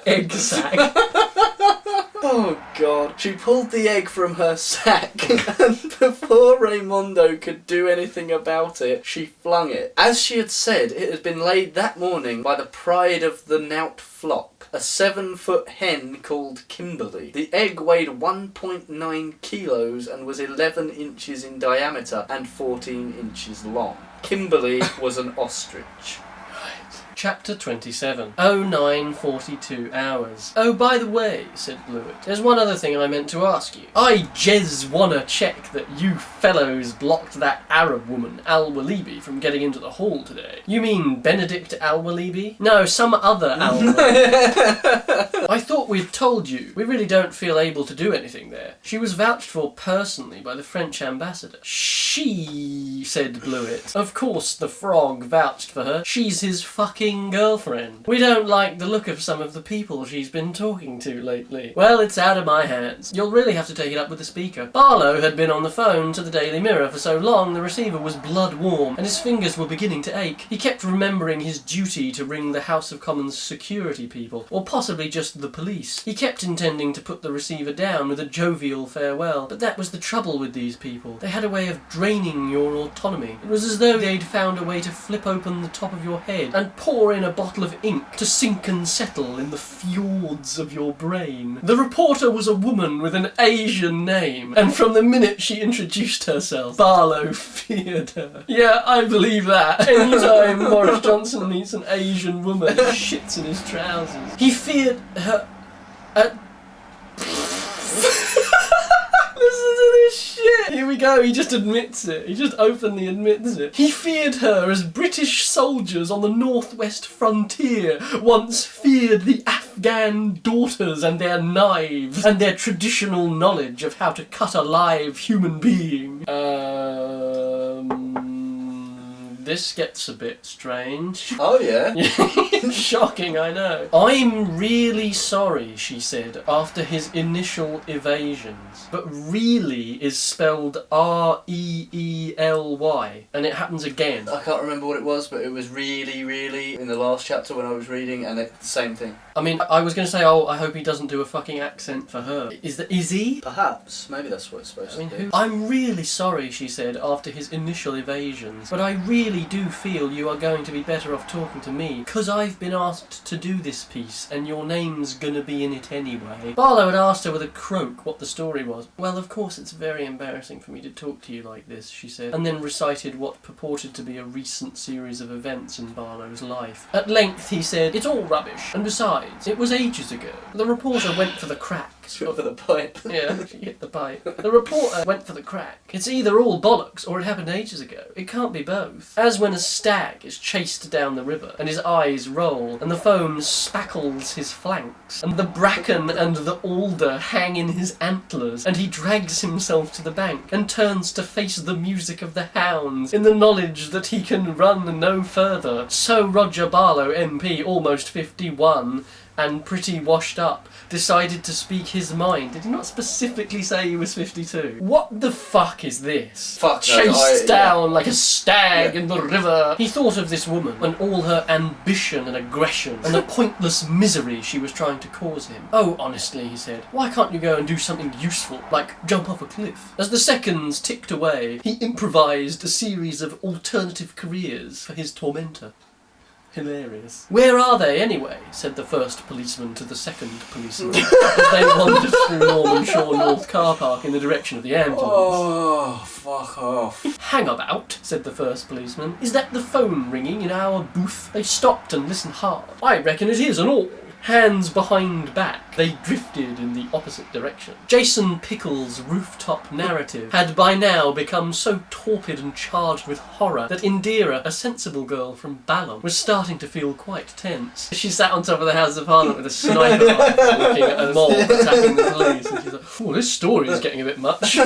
Egg sack. Oh God. She pulled the egg from her sack, and before Raimondo could do anything about it, she flung it. As she had said, it had been laid that morning by the pride of the Knout flock, a 7-foot hen called Kimberly. The egg weighed 1.9 kilos and was 11 inches in diameter and 14 inches long. Kimberly was an ostrich. Chapter 27. 09:42 hours. "Oh, by the way," said Blewett, "there's one other thing I meant to ask you. I jez wanna check that you fellows blocked that Arab woman, Al-Walibi, from getting into the hall today." "You mean Benedict Al-Walibi?" "No, some other Al-Walibi." "I thought we'd told you. We really don't feel able to do anything there. She was vouched for personally by the French ambassador." "She," said Blewett. "Of course the frog vouched for her. She's his fucking live-in girlfriend. We don't like the look of some of the people she's been talking to lately. Well, it's out of my hands. You'll really have to take it up with the Speaker. Barlow had been on the phone to the Daily Mirror for so long the receiver was blood warm, and his fingers were beginning to ache. He kept remembering his duty to ring the House of Commons security people, or possibly just the police. He kept intending to put the receiver down with a jovial farewell, but that was the trouble with these people. They had a way of draining your autonomy. It was as though they'd found a way to flip open the top of your head and pour in a bottle of ink to sink and settle in the fjords of your brain. The reporter was a woman with an Asian name, and from the minute she introduced herself, Barlow feared her. Yeah, I believe that. Anytime Boris Johnson meets an Asian woman, he shits in his trousers. He feared her... Listen to this shit! Here we go, he just admits it. He just openly admits it. He feared her as British soldiers on the northwest frontier once feared the Afghan daughters and their knives and their traditional knowledge of how to cut a live human being. This gets a bit strange. Oh, yeah? Shocking, I know. I'm really sorry, she said, after his initial evasions. But really is spelled R-E-E-L-Y, and it happens again. I can't remember what it was, but it was really in the last chapter when I was reading, and it's the same thing. I mean, I was going to say, oh, I hope he doesn't do a fucking accent for her. Is he? Perhaps. Maybe that's what it's supposed to be. I'm really sorry, she said, after his initial evasions, but I really do feel you are going to be better off talking to me, because I've been asked to do this piece, and your name's gonna be in it anyway. Barlow had asked her with a croak what the story was. Well, of course it's very embarrassing for me to talk to you like this, she said, and then recited what purported to be a recent series of events in Barlow's life. At length he said, it's all rubbish, and besides, it was ages ago. The reporter went for the crack. She went for the pipe. Yeah, she hit the pipe. The reporter went for the crack. It's either all bollocks or it happened ages ago. It can't be both. As when a stag is chased down the river, and his eyes roll, and the foam spackles his flanks, and the bracken and the alder hang in his antlers, and he drags himself to the bank, and turns to face the music of the hounds, in the knowledge that he can run no further. So Roger Barlow, MP, almost 51, and pretty washed up, decided to speak his mind. Did he not specifically say he was 52? What the fuck is this? Fuck no, Chased down like a stag in the river. He thought of this woman and all her ambition and aggression and the pointless misery she was trying to cause him. Oh, honestly, he said, why can't you go and do something useful, like jump off a cliff? As the seconds ticked away, he improvised a series of alternative careers for his tormentor. Hilarious. Where are they, anyway? Said the first policeman to the second policeman as they wandered through Norman Shaw North car park in the direction of the ambulance. Oh, fuck off. Hang about, said the first policeman. Is that the phone ringing in our booth? They stopped and listened hard. I reckon it is, and all. Hands behind back, they drifted in the opposite direction. Jason Pickle's rooftop narrative had by now become so torpid and charged with horror that Indira, a sensible girl from Balham, was starting to feel quite tense. She sat on top of the House of Parliament with a sniper rifle looking at a mob attacking the police, and she's like, oh, this story is getting a bit much.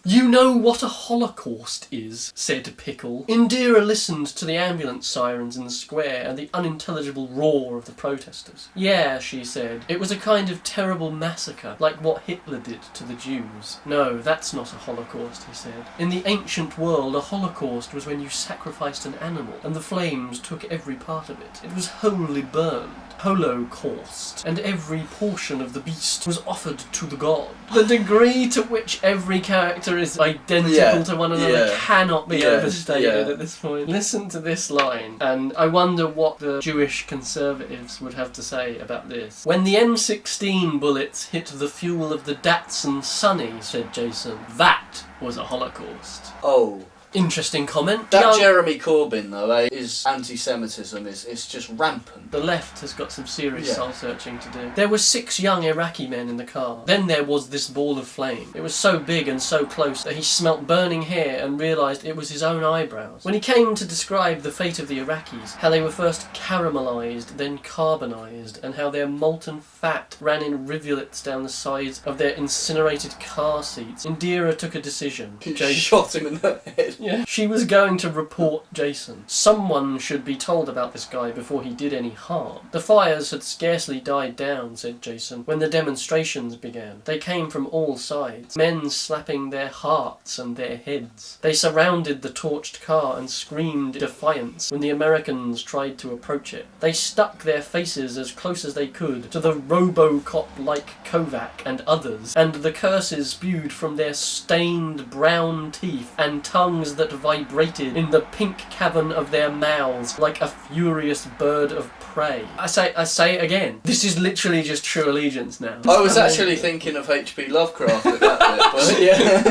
You know what a holocaust is, said Pickle. Indira listened to the ambulance sirens in the square and the unintelligible roar of the protesters. Yeah, she said, it was a kind of terrible massacre, like what Hitler did to the Jews. No, that's not a holocaust, he said. In the ancient world, a holocaust was when you sacrificed an animal, and the flames took every part of it. It was wholly burned. Holocaust, and every portion of the beast was offered to the god. The degree to which every character is identical to one another cannot be overstated at this point. Listen to this line, and I wonder what the Jewish conservatives would have to say about this. When the M16 bullets hit the fuel of the Datsun Sunny, said Jason, that was a Holocaust. Oh. Interesting comment. That Jeremy Corbyn, though, his anti-Semitism is just rampant. The left has got some serious soul-searching to do. There were 6 young Iraqi men in the car. Then there was this ball of flame. It was so big and so close that he smelt burning hair and realised it was his own eyebrows. When he came to describe the fate of the Iraqis, how they were first caramelised, then carbonised, and how their molten fat ran in rivulets down the sides of their incinerated car seats, Indira took a decision. He shot him in the head Yeah. She was going to report Jason. Someone should be told about this guy before he did any harm. The fires had scarcely died down, said Jason, when the demonstrations began. They came from all sides, men slapping their hearts and their heads. They surrounded the torched car and screamed defiance when the Americans tried to approach it. They stuck their faces as close as they could to the Robocop-like Kovac and others, and the curses spewed from their stained brown teeth and tongues that vibrated in the pink cavern of their mouths like a furious bird of prey. I say it again. This is literally just True Allegiance now. I was actually thinking of H.P. Lovecraft at that bit, but yeah.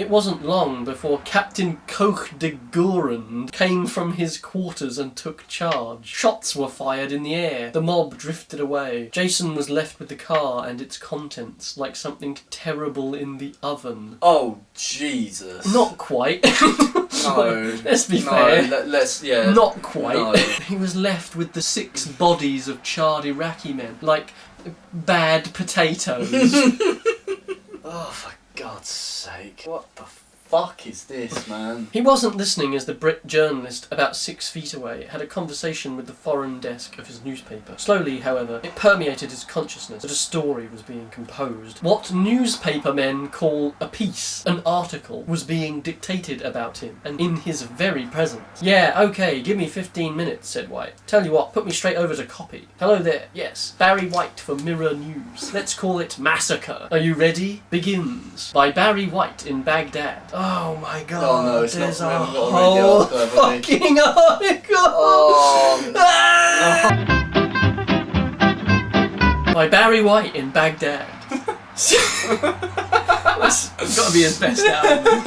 It wasn't long before Captain Koch de Gourand came from his quarters and took charge. Shots were fired in the air. The mob drifted away. Jason was left with the car and its contents, like something terrible in the oven. Oh, Jesus. Not quite. No. Let's be fair. Yeah. Not quite. No. He was left with the 6 bodies of charred Iraqi men, like bad potatoes. Oh, for God's sake. What the fuck is this, man? He wasn't listening as the Brit journalist, about 6 feet away, had a conversation with the foreign desk of his newspaper. Slowly, however, it permeated his consciousness that a story was being composed. What newspaper men call a piece, an article, was being dictated about him, and in his very presence. Yeah, okay, give me 15 minutes, said White. Tell you what, put me straight over to copy. Hello there, yes, Barry White for Mirror News. Let's call it Massacre. Are you ready? Begins. By Barry White in Baghdad. Oh my god, Oh no, it's there's not. a We haven't got to read the whole article, have we? fucking article! Oh, By Barry White in Baghdad. That's got to be his best album.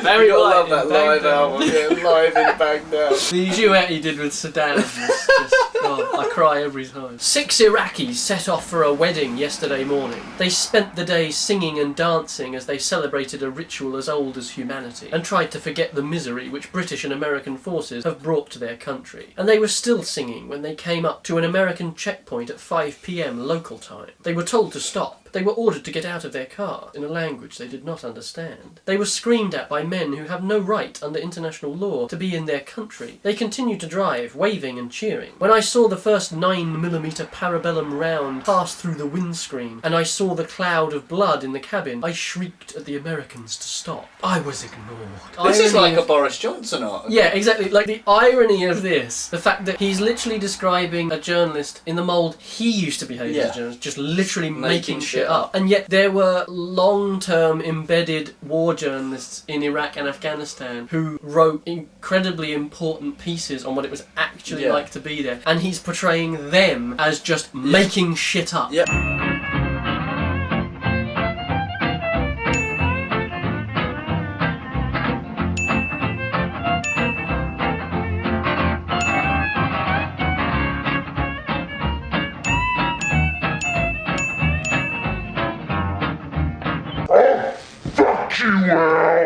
Barry you White gotta love that in live Baghdad. album, yeah, live in Baghdad. The duet he did with Saddam is just, oh, I cry every time. 6 Iraqis set off for a wedding yesterday morning. They spent the day singing and dancing as they celebrated a ritual as old as humanity, and tried to forget the misery which British and American forces have brought to their country. And they were still singing when they came up to an American checkpoint at 5 p.m. local time. They were told to stop. They were ordered to get out of their car in a language they did not understand. They were screamed at by men who have no right under international law to be in their country. They continued to drive, waving and cheering. When I saw the first 9mm parabellum round pass through the windscreen and I saw the cloud of blood in the cabin, I shrieked at the Americans to stop. I was ignored. This is Irony like a of- Boris Johnson article. Yeah, exactly. Like, the irony of this, the fact that he's literally describing a journalist in the mould he used to behave as a journalist, just literally making shit up. And yet there were long-term embedded war journalists in Iraq and Afghanistan who wrote incredibly important pieces on what it was actually like to be there. And he's portraying them as just making shit up. Yep.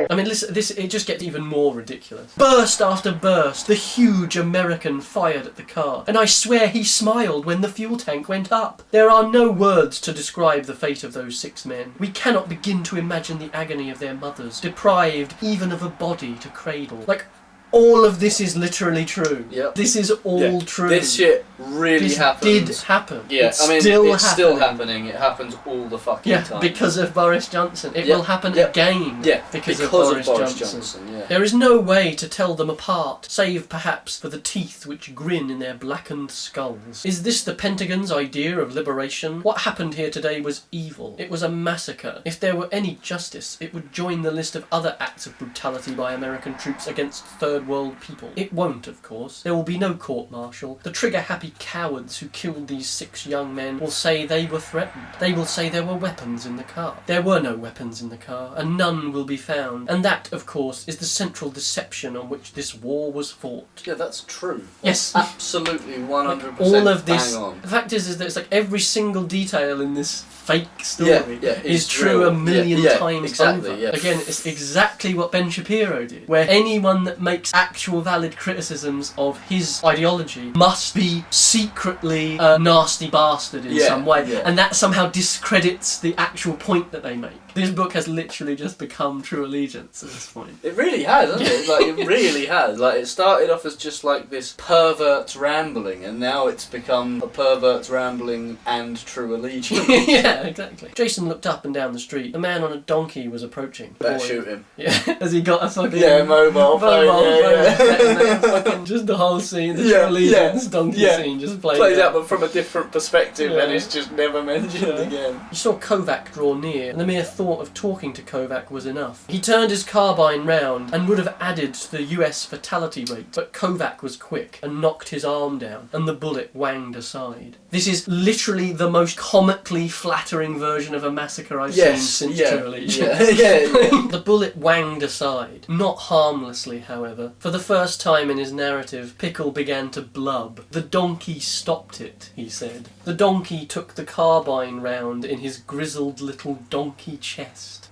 I mean, listen, it just gets even more ridiculous. Burst after burst, the huge American fired at the car, and I swear he smiled when the fuel tank went up. There are no words to describe the fate of those 6 men. We cannot begin to imagine the agony of their mothers, deprived even of a body to cradle. Like, all of this is literally true. Yep. This is all true. This shit really This happens. did happen. Yeah, It's I mean, still it's happening. still happening. It happens all the fucking Yeah, time. because of Boris Johnson. It will happen again because of Boris Johnson. Yeah. There is no way to tell them apart, save perhaps for the teeth which grin in their blackened skulls. Is this the Pentagon's idea of liberation? What happened here today was evil. It was a massacre. If there were any justice, it would join the list of other acts of brutality by American troops against third world people. It won't, of course. There will be no court-martial. The trigger-happy cowards who killed these 6 young men will say they were threatened. They will say there were weapons in the car. There were no weapons in the car, and none will be found. And that, of course, is the central deception on which this war was fought. Yeah, that's true. Yes. That's absolutely 100% All of this. bang on. The fact is that it's like every single detail in this fake story is it's true real. a million times exactly, over. yeah. Again, it's exactly what Ben Shapiro did, where anyone that makes actual valid criticisms of his ideology must be secretly a nasty bastard in some way, and that somehow discredits the actual point that they make. This book has literally just become True Allegiance at this point. It really has, hasn't it? Like, it really has. Like, it started off as just like this pervert's rambling, and now it's become a pervert's rambling and True Allegiance. Yeah, exactly. Jason looked up and down the street. A man on a donkey was approaching. Better Boy. shoot him. Yeah, as he got a fucking... Mobile phone. Yeah. Fucking just the whole scene, the True Allegiance donkey scene just plays out, but from a different perspective, and it's just never mentioned again. He saw Kovac draw near, and the mere thought of talking to Kovac was enough. He turned his carbine round and would have added to the US fatality rate, but Kovac was quick and knocked his arm down, and the bullet wanged aside. This is literally the most comically flattering version of a massacre I've seen since True Allegiance. The bullet wanged aside, not harmlessly, however. For the first time in his narrative, Pickle began to blub. The donkey stopped it, he said. The donkey took the carbine round in his grizzled little donkey chest.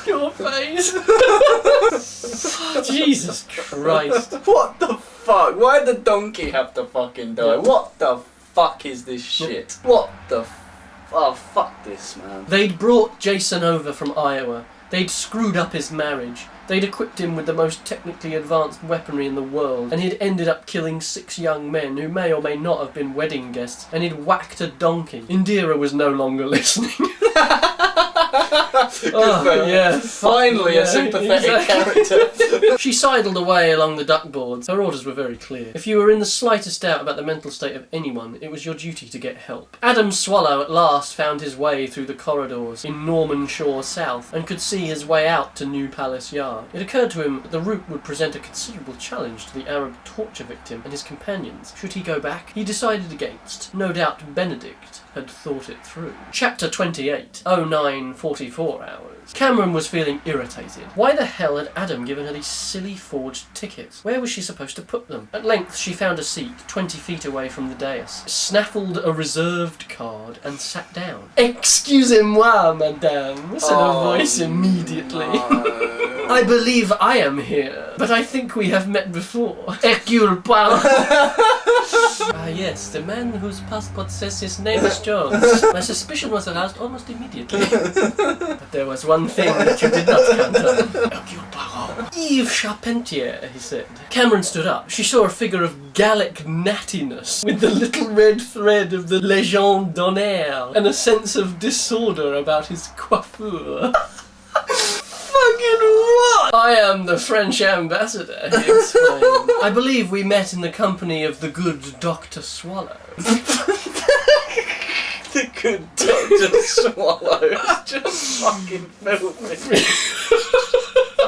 Your face! Jesus Christ. What the fuck? Why'd the donkey have to fucking die? Yeah. What the fuck is this shit? What the oh, fuck this, man. They'd brought Jason over from Iowa. They'd screwed up his marriage. They'd equipped him with the most technically advanced weaponry in the world, and he'd ended up killing 6 young men who may or may not have been wedding guests, and he'd whacked a donkey. Indira was no longer listening. Finally a sympathetic character. She sidled away along the duckboards. Her orders were very clear. If you were in the slightest doubt about the mental state of anyone, it was your duty to get help. Adam Swallow at last found his way through the corridors in Norman Shore South, and could see his way out to New Palace Yard. It occurred to him that the route would present a considerable challenge to the Arab torture victim and his companions. Should he go back? He decided against. No doubt Benedict had thought it through. Chapter 28, 09:44 hours. Cameron was feeling irritated. Why the hell had Adam given her these silly forged tickets? Where was she supposed to put them? At length she found a seat 20 feet away from the dais, snaffled a reserved card and sat down. Excusez-moi, madame, said a voice immediately. No. I believe I am here, but I think we have met before. Hercule Poirot. Yes, the man whose passport says his name is Jones. My suspicion was aroused almost immediately. But there was one thing that you did not count on. Hercule Poirot. Yves Charpentier, he said. Cameron stood up. She saw a figure of Gallic nattiness, with the little red thread of the Légion d'honneur, and a sense of disorder about his coiffure. Fucking what? I am the French ambassador, he explained. I believe we met in the company of the good Dr. Swallow. The good Dr. Swallow is just fucking filthy.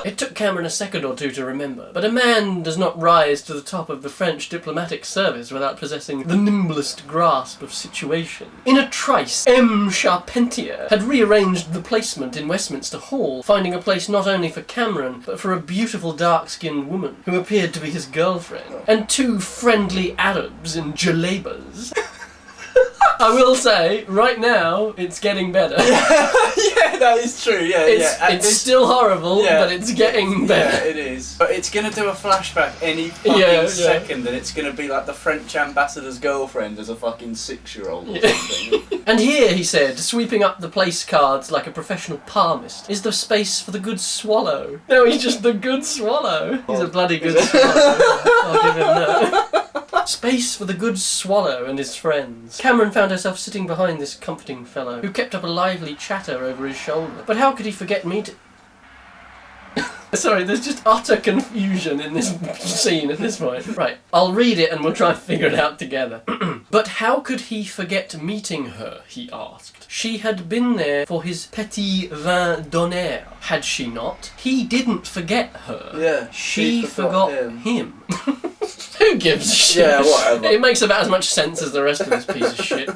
It took Cameron a second or two to remember, but a man does not rise to the top of the French diplomatic service without possessing the nimblest grasp of situation. In a trice, M. Charpentier had rearranged the placement in Westminster Hall, finding a place not only for Cameron, but for a beautiful dark-skinned woman, who appeared to be his girlfriend, and 2 friendly Arabs in jalebas. I will say, right now, it's getting better. Yeah, that is true, It's still horrible, but it's getting better. Yeah, it is. But it's going to do a flashback any fucking second, and it's going to be like the French ambassador's girlfriend as a fucking 6-year-old or something. And here, he said, sweeping up the place cards like a professional palmist, is the space for the good swallow. No, he's just the good swallow. He's a bloody good swallow. I'll give him that. Space for the good swallow and his friends. Cameron found herself sitting behind this comforting fellow, who kept up a lively chatter over his shoulder. But how could he forget me to... Sorry, there's just utter confusion in this scene at this point. Right, I'll read it and we'll try and figure it out together. But how could he forget meeting her, he asked. She had been there for his petit vin d'honneur, had she not? He didn't forget her. Yeah, She forgot him. Who gives a shit? Yeah, whatever. It makes about as much sense as the rest of this piece of shit.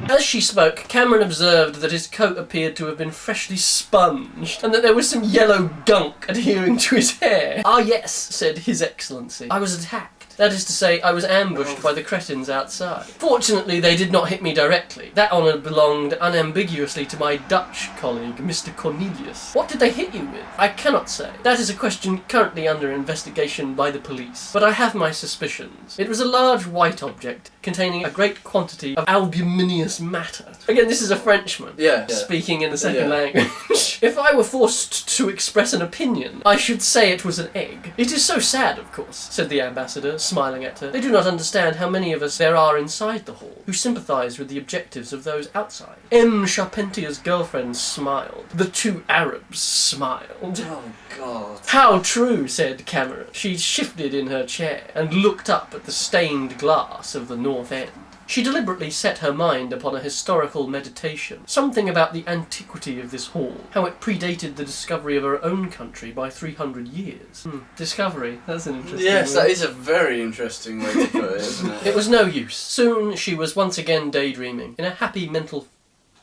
As she spoke, Cameron observed that his coat appeared to have been freshly sponged, and that there was some yellow gunk adhering to his hair. Ah yes, said His Excellency. I was attacked. That is to say, I was ambushed by the cretins outside. Fortunately, they did not hit me directly. That honour belonged unambiguously to my Dutch colleague, Mr. Cornelius. What did they hit you with? I cannot say. That is a question currently under investigation by the police, but I have my suspicions. It was a large white object containing a great quantity of albuminous matter. Again, this is a Frenchman speaking in the second language. If I were forced to express an opinion, I should say it was an egg. It is so sad, of course, said the ambassador, smiling at her. They do not understand how many of us there are inside the hall who sympathise with the objectives of those outside. M. Charpentier's girlfriend smiled. The two Arabs smiled. Oh, God. How true, said Cameron. She shifted in her chair and looked up at the stained glass of the north end. She deliberately set her mind upon a historical meditation, something about the antiquity of this hall, how it predated the discovery of her own country by 300 years. Discovery, that's an interesting Yes, word. that is a very interesting way to put it, isn't it? It was no use. Soon she was once again daydreaming, in a happy mental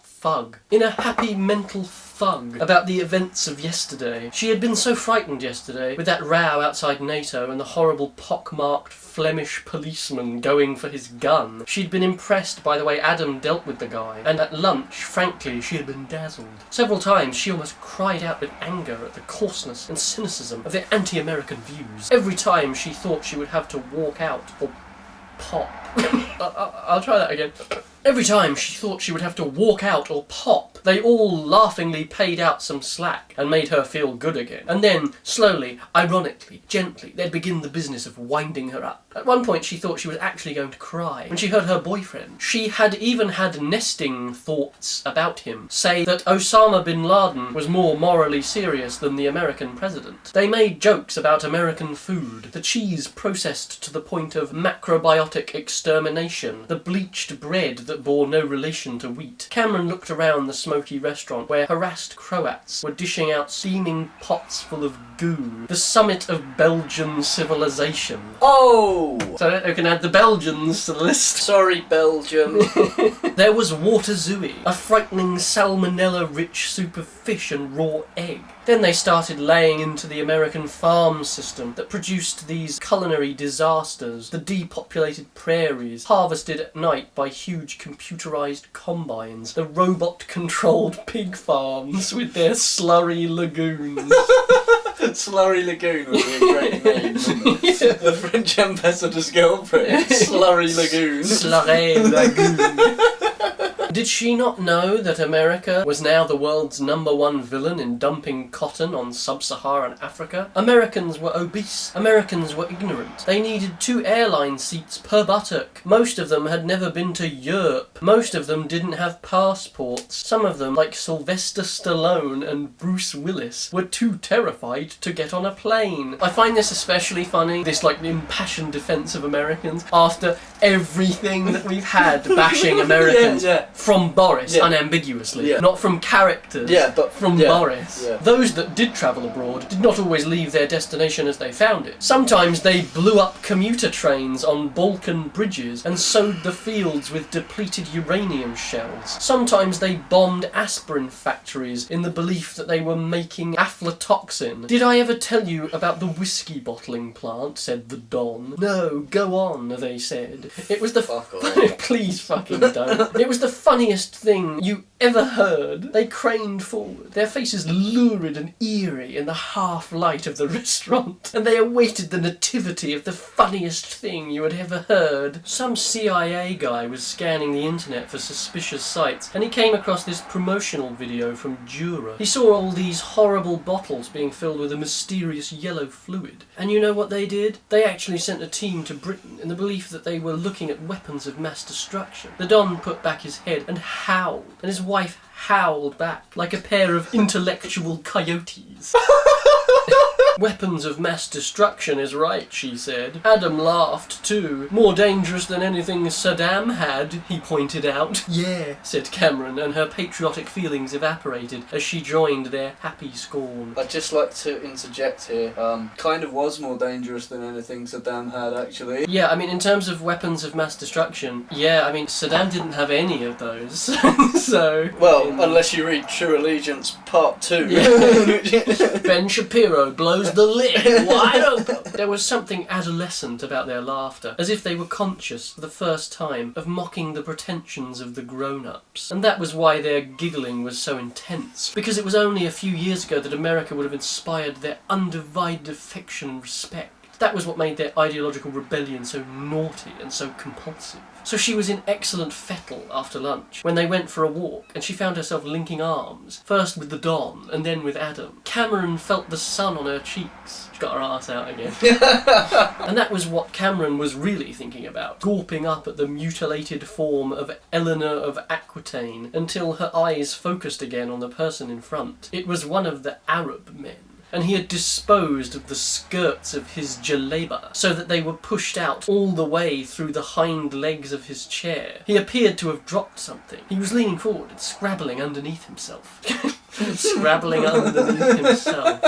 fug about the events of yesterday. She had been so frightened yesterday, with that row outside NATO and the horrible pock-marked Flemish policeman going for his gun. She'd been impressed by the way Adam dealt with the guy, and at lunch, frankly, she had been dazzled. Several times she almost cried out with anger at the coarseness and cynicism of their anti-American views. Every time she thought she would have to walk out or pop. I'll try that again. Every time she thought she would have to walk out or pop, they all laughingly paid out some slack and made her feel good again. And then, slowly, ironically, gently, they'd begin the business of winding her up. At one point she thought she was actually going to cry when she heard her boyfriend. She had even had nesting thoughts about him say that Osama bin Laden was more morally serious than the American president. They made jokes about American food, the cheese processed to the point of macrobiotic extermination, the bleached bread that bore no relation to wheat. Cameron looked around the smoky restaurant where harassed Croats were dishing out steaming pots full of goo. The summit of Belgian civilization. Oh! So we can add the Belgians to the list. Sorry, Belgium. There was water zooey, a frightening salmonella-rich soup of fish and raw egg. Then they started laying into the American farm system that produced these culinary disasters, the depopulated prairies, harvested at night by huge computerized combines, the robot-controlled pig farms with their slurry lagoons. Slurry Lagoon would be a great name, wouldn't it? The French ambassador's girlfriend. Slurry Lagoon. Slurry lagoon. Did she not know that America was now the world's #1 villain in dumping cotton on sub-Saharan Africa? Americans were obese. Americans were ignorant. They needed 2 airline seats per buttock. Most of them had never been to Europe. Most of them didn't have passports. Some of them, like Sylvester Stallone and Bruce Willis, were too terrified to get on a plane. I find this especially funny, this like impassioned defence of Americans, after everything that we've had bashing Americans. From Boris, unambiguously. Not from characters, but from Boris. Those that did travel abroad did not always leave their destination as they found it. Sometimes they blew up commuter trains on Balkan bridges and sowed the fields with depleted uranium shells. Sometimes they bombed aspirin factories in the belief that they were making aflatoxin. Did I ever tell you about the whiskey bottling plant? Said the Don. No, go on, they said. It was the please fucking don't. It was the funniest thing you ever heard. They craned forward, their faces lurid and eerie in the half-light of the restaurant, and they awaited the nativity of the funniest thing you had ever heard. Some CIA guy was scanning the internet for suspicious sites, and he came across this promotional video from Jura. He saw all these horrible bottles being filled with a mysterious yellow fluid. And you know what they did? They actually sent a team to Britain in the belief that they were looking at weapons of mass destruction. The Don put back his head and howled, and his wife howled back like a pair of intellectual coyotes. Weapons of mass destruction is right, she said. Adam laughed too. More dangerous than anything Saddam had, he pointed out. Yeah, said Cameron, and her patriotic feelings evaporated as she joined their happy scorn. I'd just like to interject here. Kind of was more dangerous than anything Saddam had, actually. Yeah, I mean, in terms of weapons of mass destruction, yeah, I mean, Saddam didn't have any of those. So... Well, unless you read True Allegiance Part 2. Ben Shapiro blows with the lid wide open. There was something adolescent about their laughter, as if they were conscious for the first time of mocking the pretensions of the grown-ups. And that was why their giggling was so intense, because it was only a few years ago that America would have inspired their undivided affection and respect. That was what made their ideological rebellion so naughty and so compulsive. So she was in excellent fettle after lunch, when they went for a walk, and she found herself linking arms, first with the Don, and then with Adam. Cameron felt the sun on her cheeks. She got her ass out again. And that was what Cameron was really thinking about, gawping up at the mutilated form of Eleanor of Aquitaine, until her eyes focused again on the person in front. It was one of the Arab men, and he had disposed of the skirts of his jaleba so that they were pushed out all the way through the hind legs of his chair. He appeared to have dropped something. He was leaning forward and scrabbling underneath himself. Scrabbling underneath himself.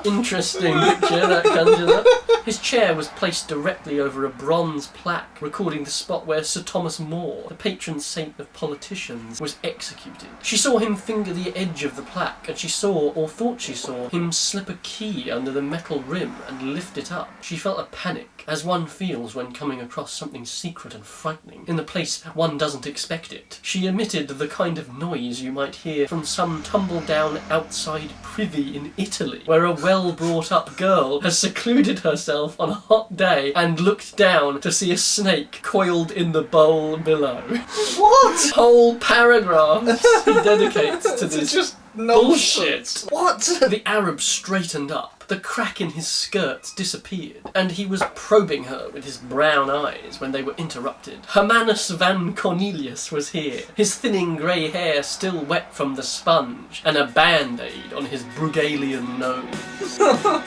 Interesting picture that conjures up. His chair was placed directly over a bronze plaque recording the spot where Sir Thomas More, the patron saint of politicians, was executed. She saw him finger the edge of the plaque, and she saw, or thought she saw, him slip a key under the metal rim and lift it up. She felt a panic, as one feels when coming across something secret and frightening, in the place one doesn't expect it. She emitted the kind of noise you might hear from some tumble-down outside privy in Italy, where a well-brought-up girl has secluded herself on a hot day and looked down to see a snake coiled in the bowl below. What? Whole paragraphs he dedicates to this just bullshit. What? The Arab straightened up. The crack in his skirts disappeared, and he was probing her with his brown eyes when they were interrupted. Hermanus van Cornelius was here, his thinning grey hair still wet from the sponge, and a band-aid on his Brugalian nose.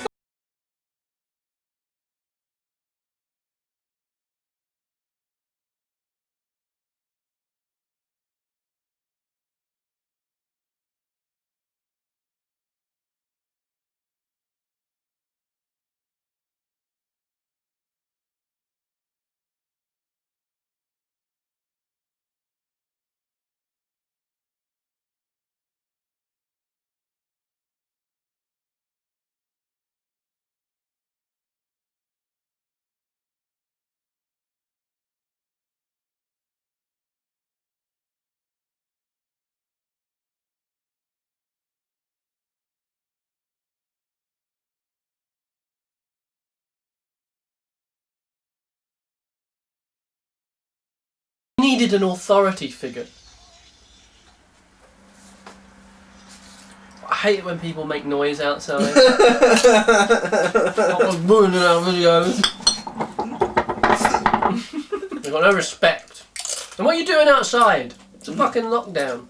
Needed an authority figure. I hate it when people make noise outside. That was ruining our videos. They've got no respect. And what are you doing outside? It's a fucking lockdown.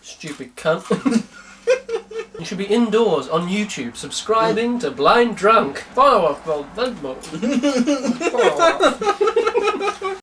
Stupid cunt. You should be indoors on YouTube, subscribing to Blind Drunk. Follow us on Facebook. Follow us.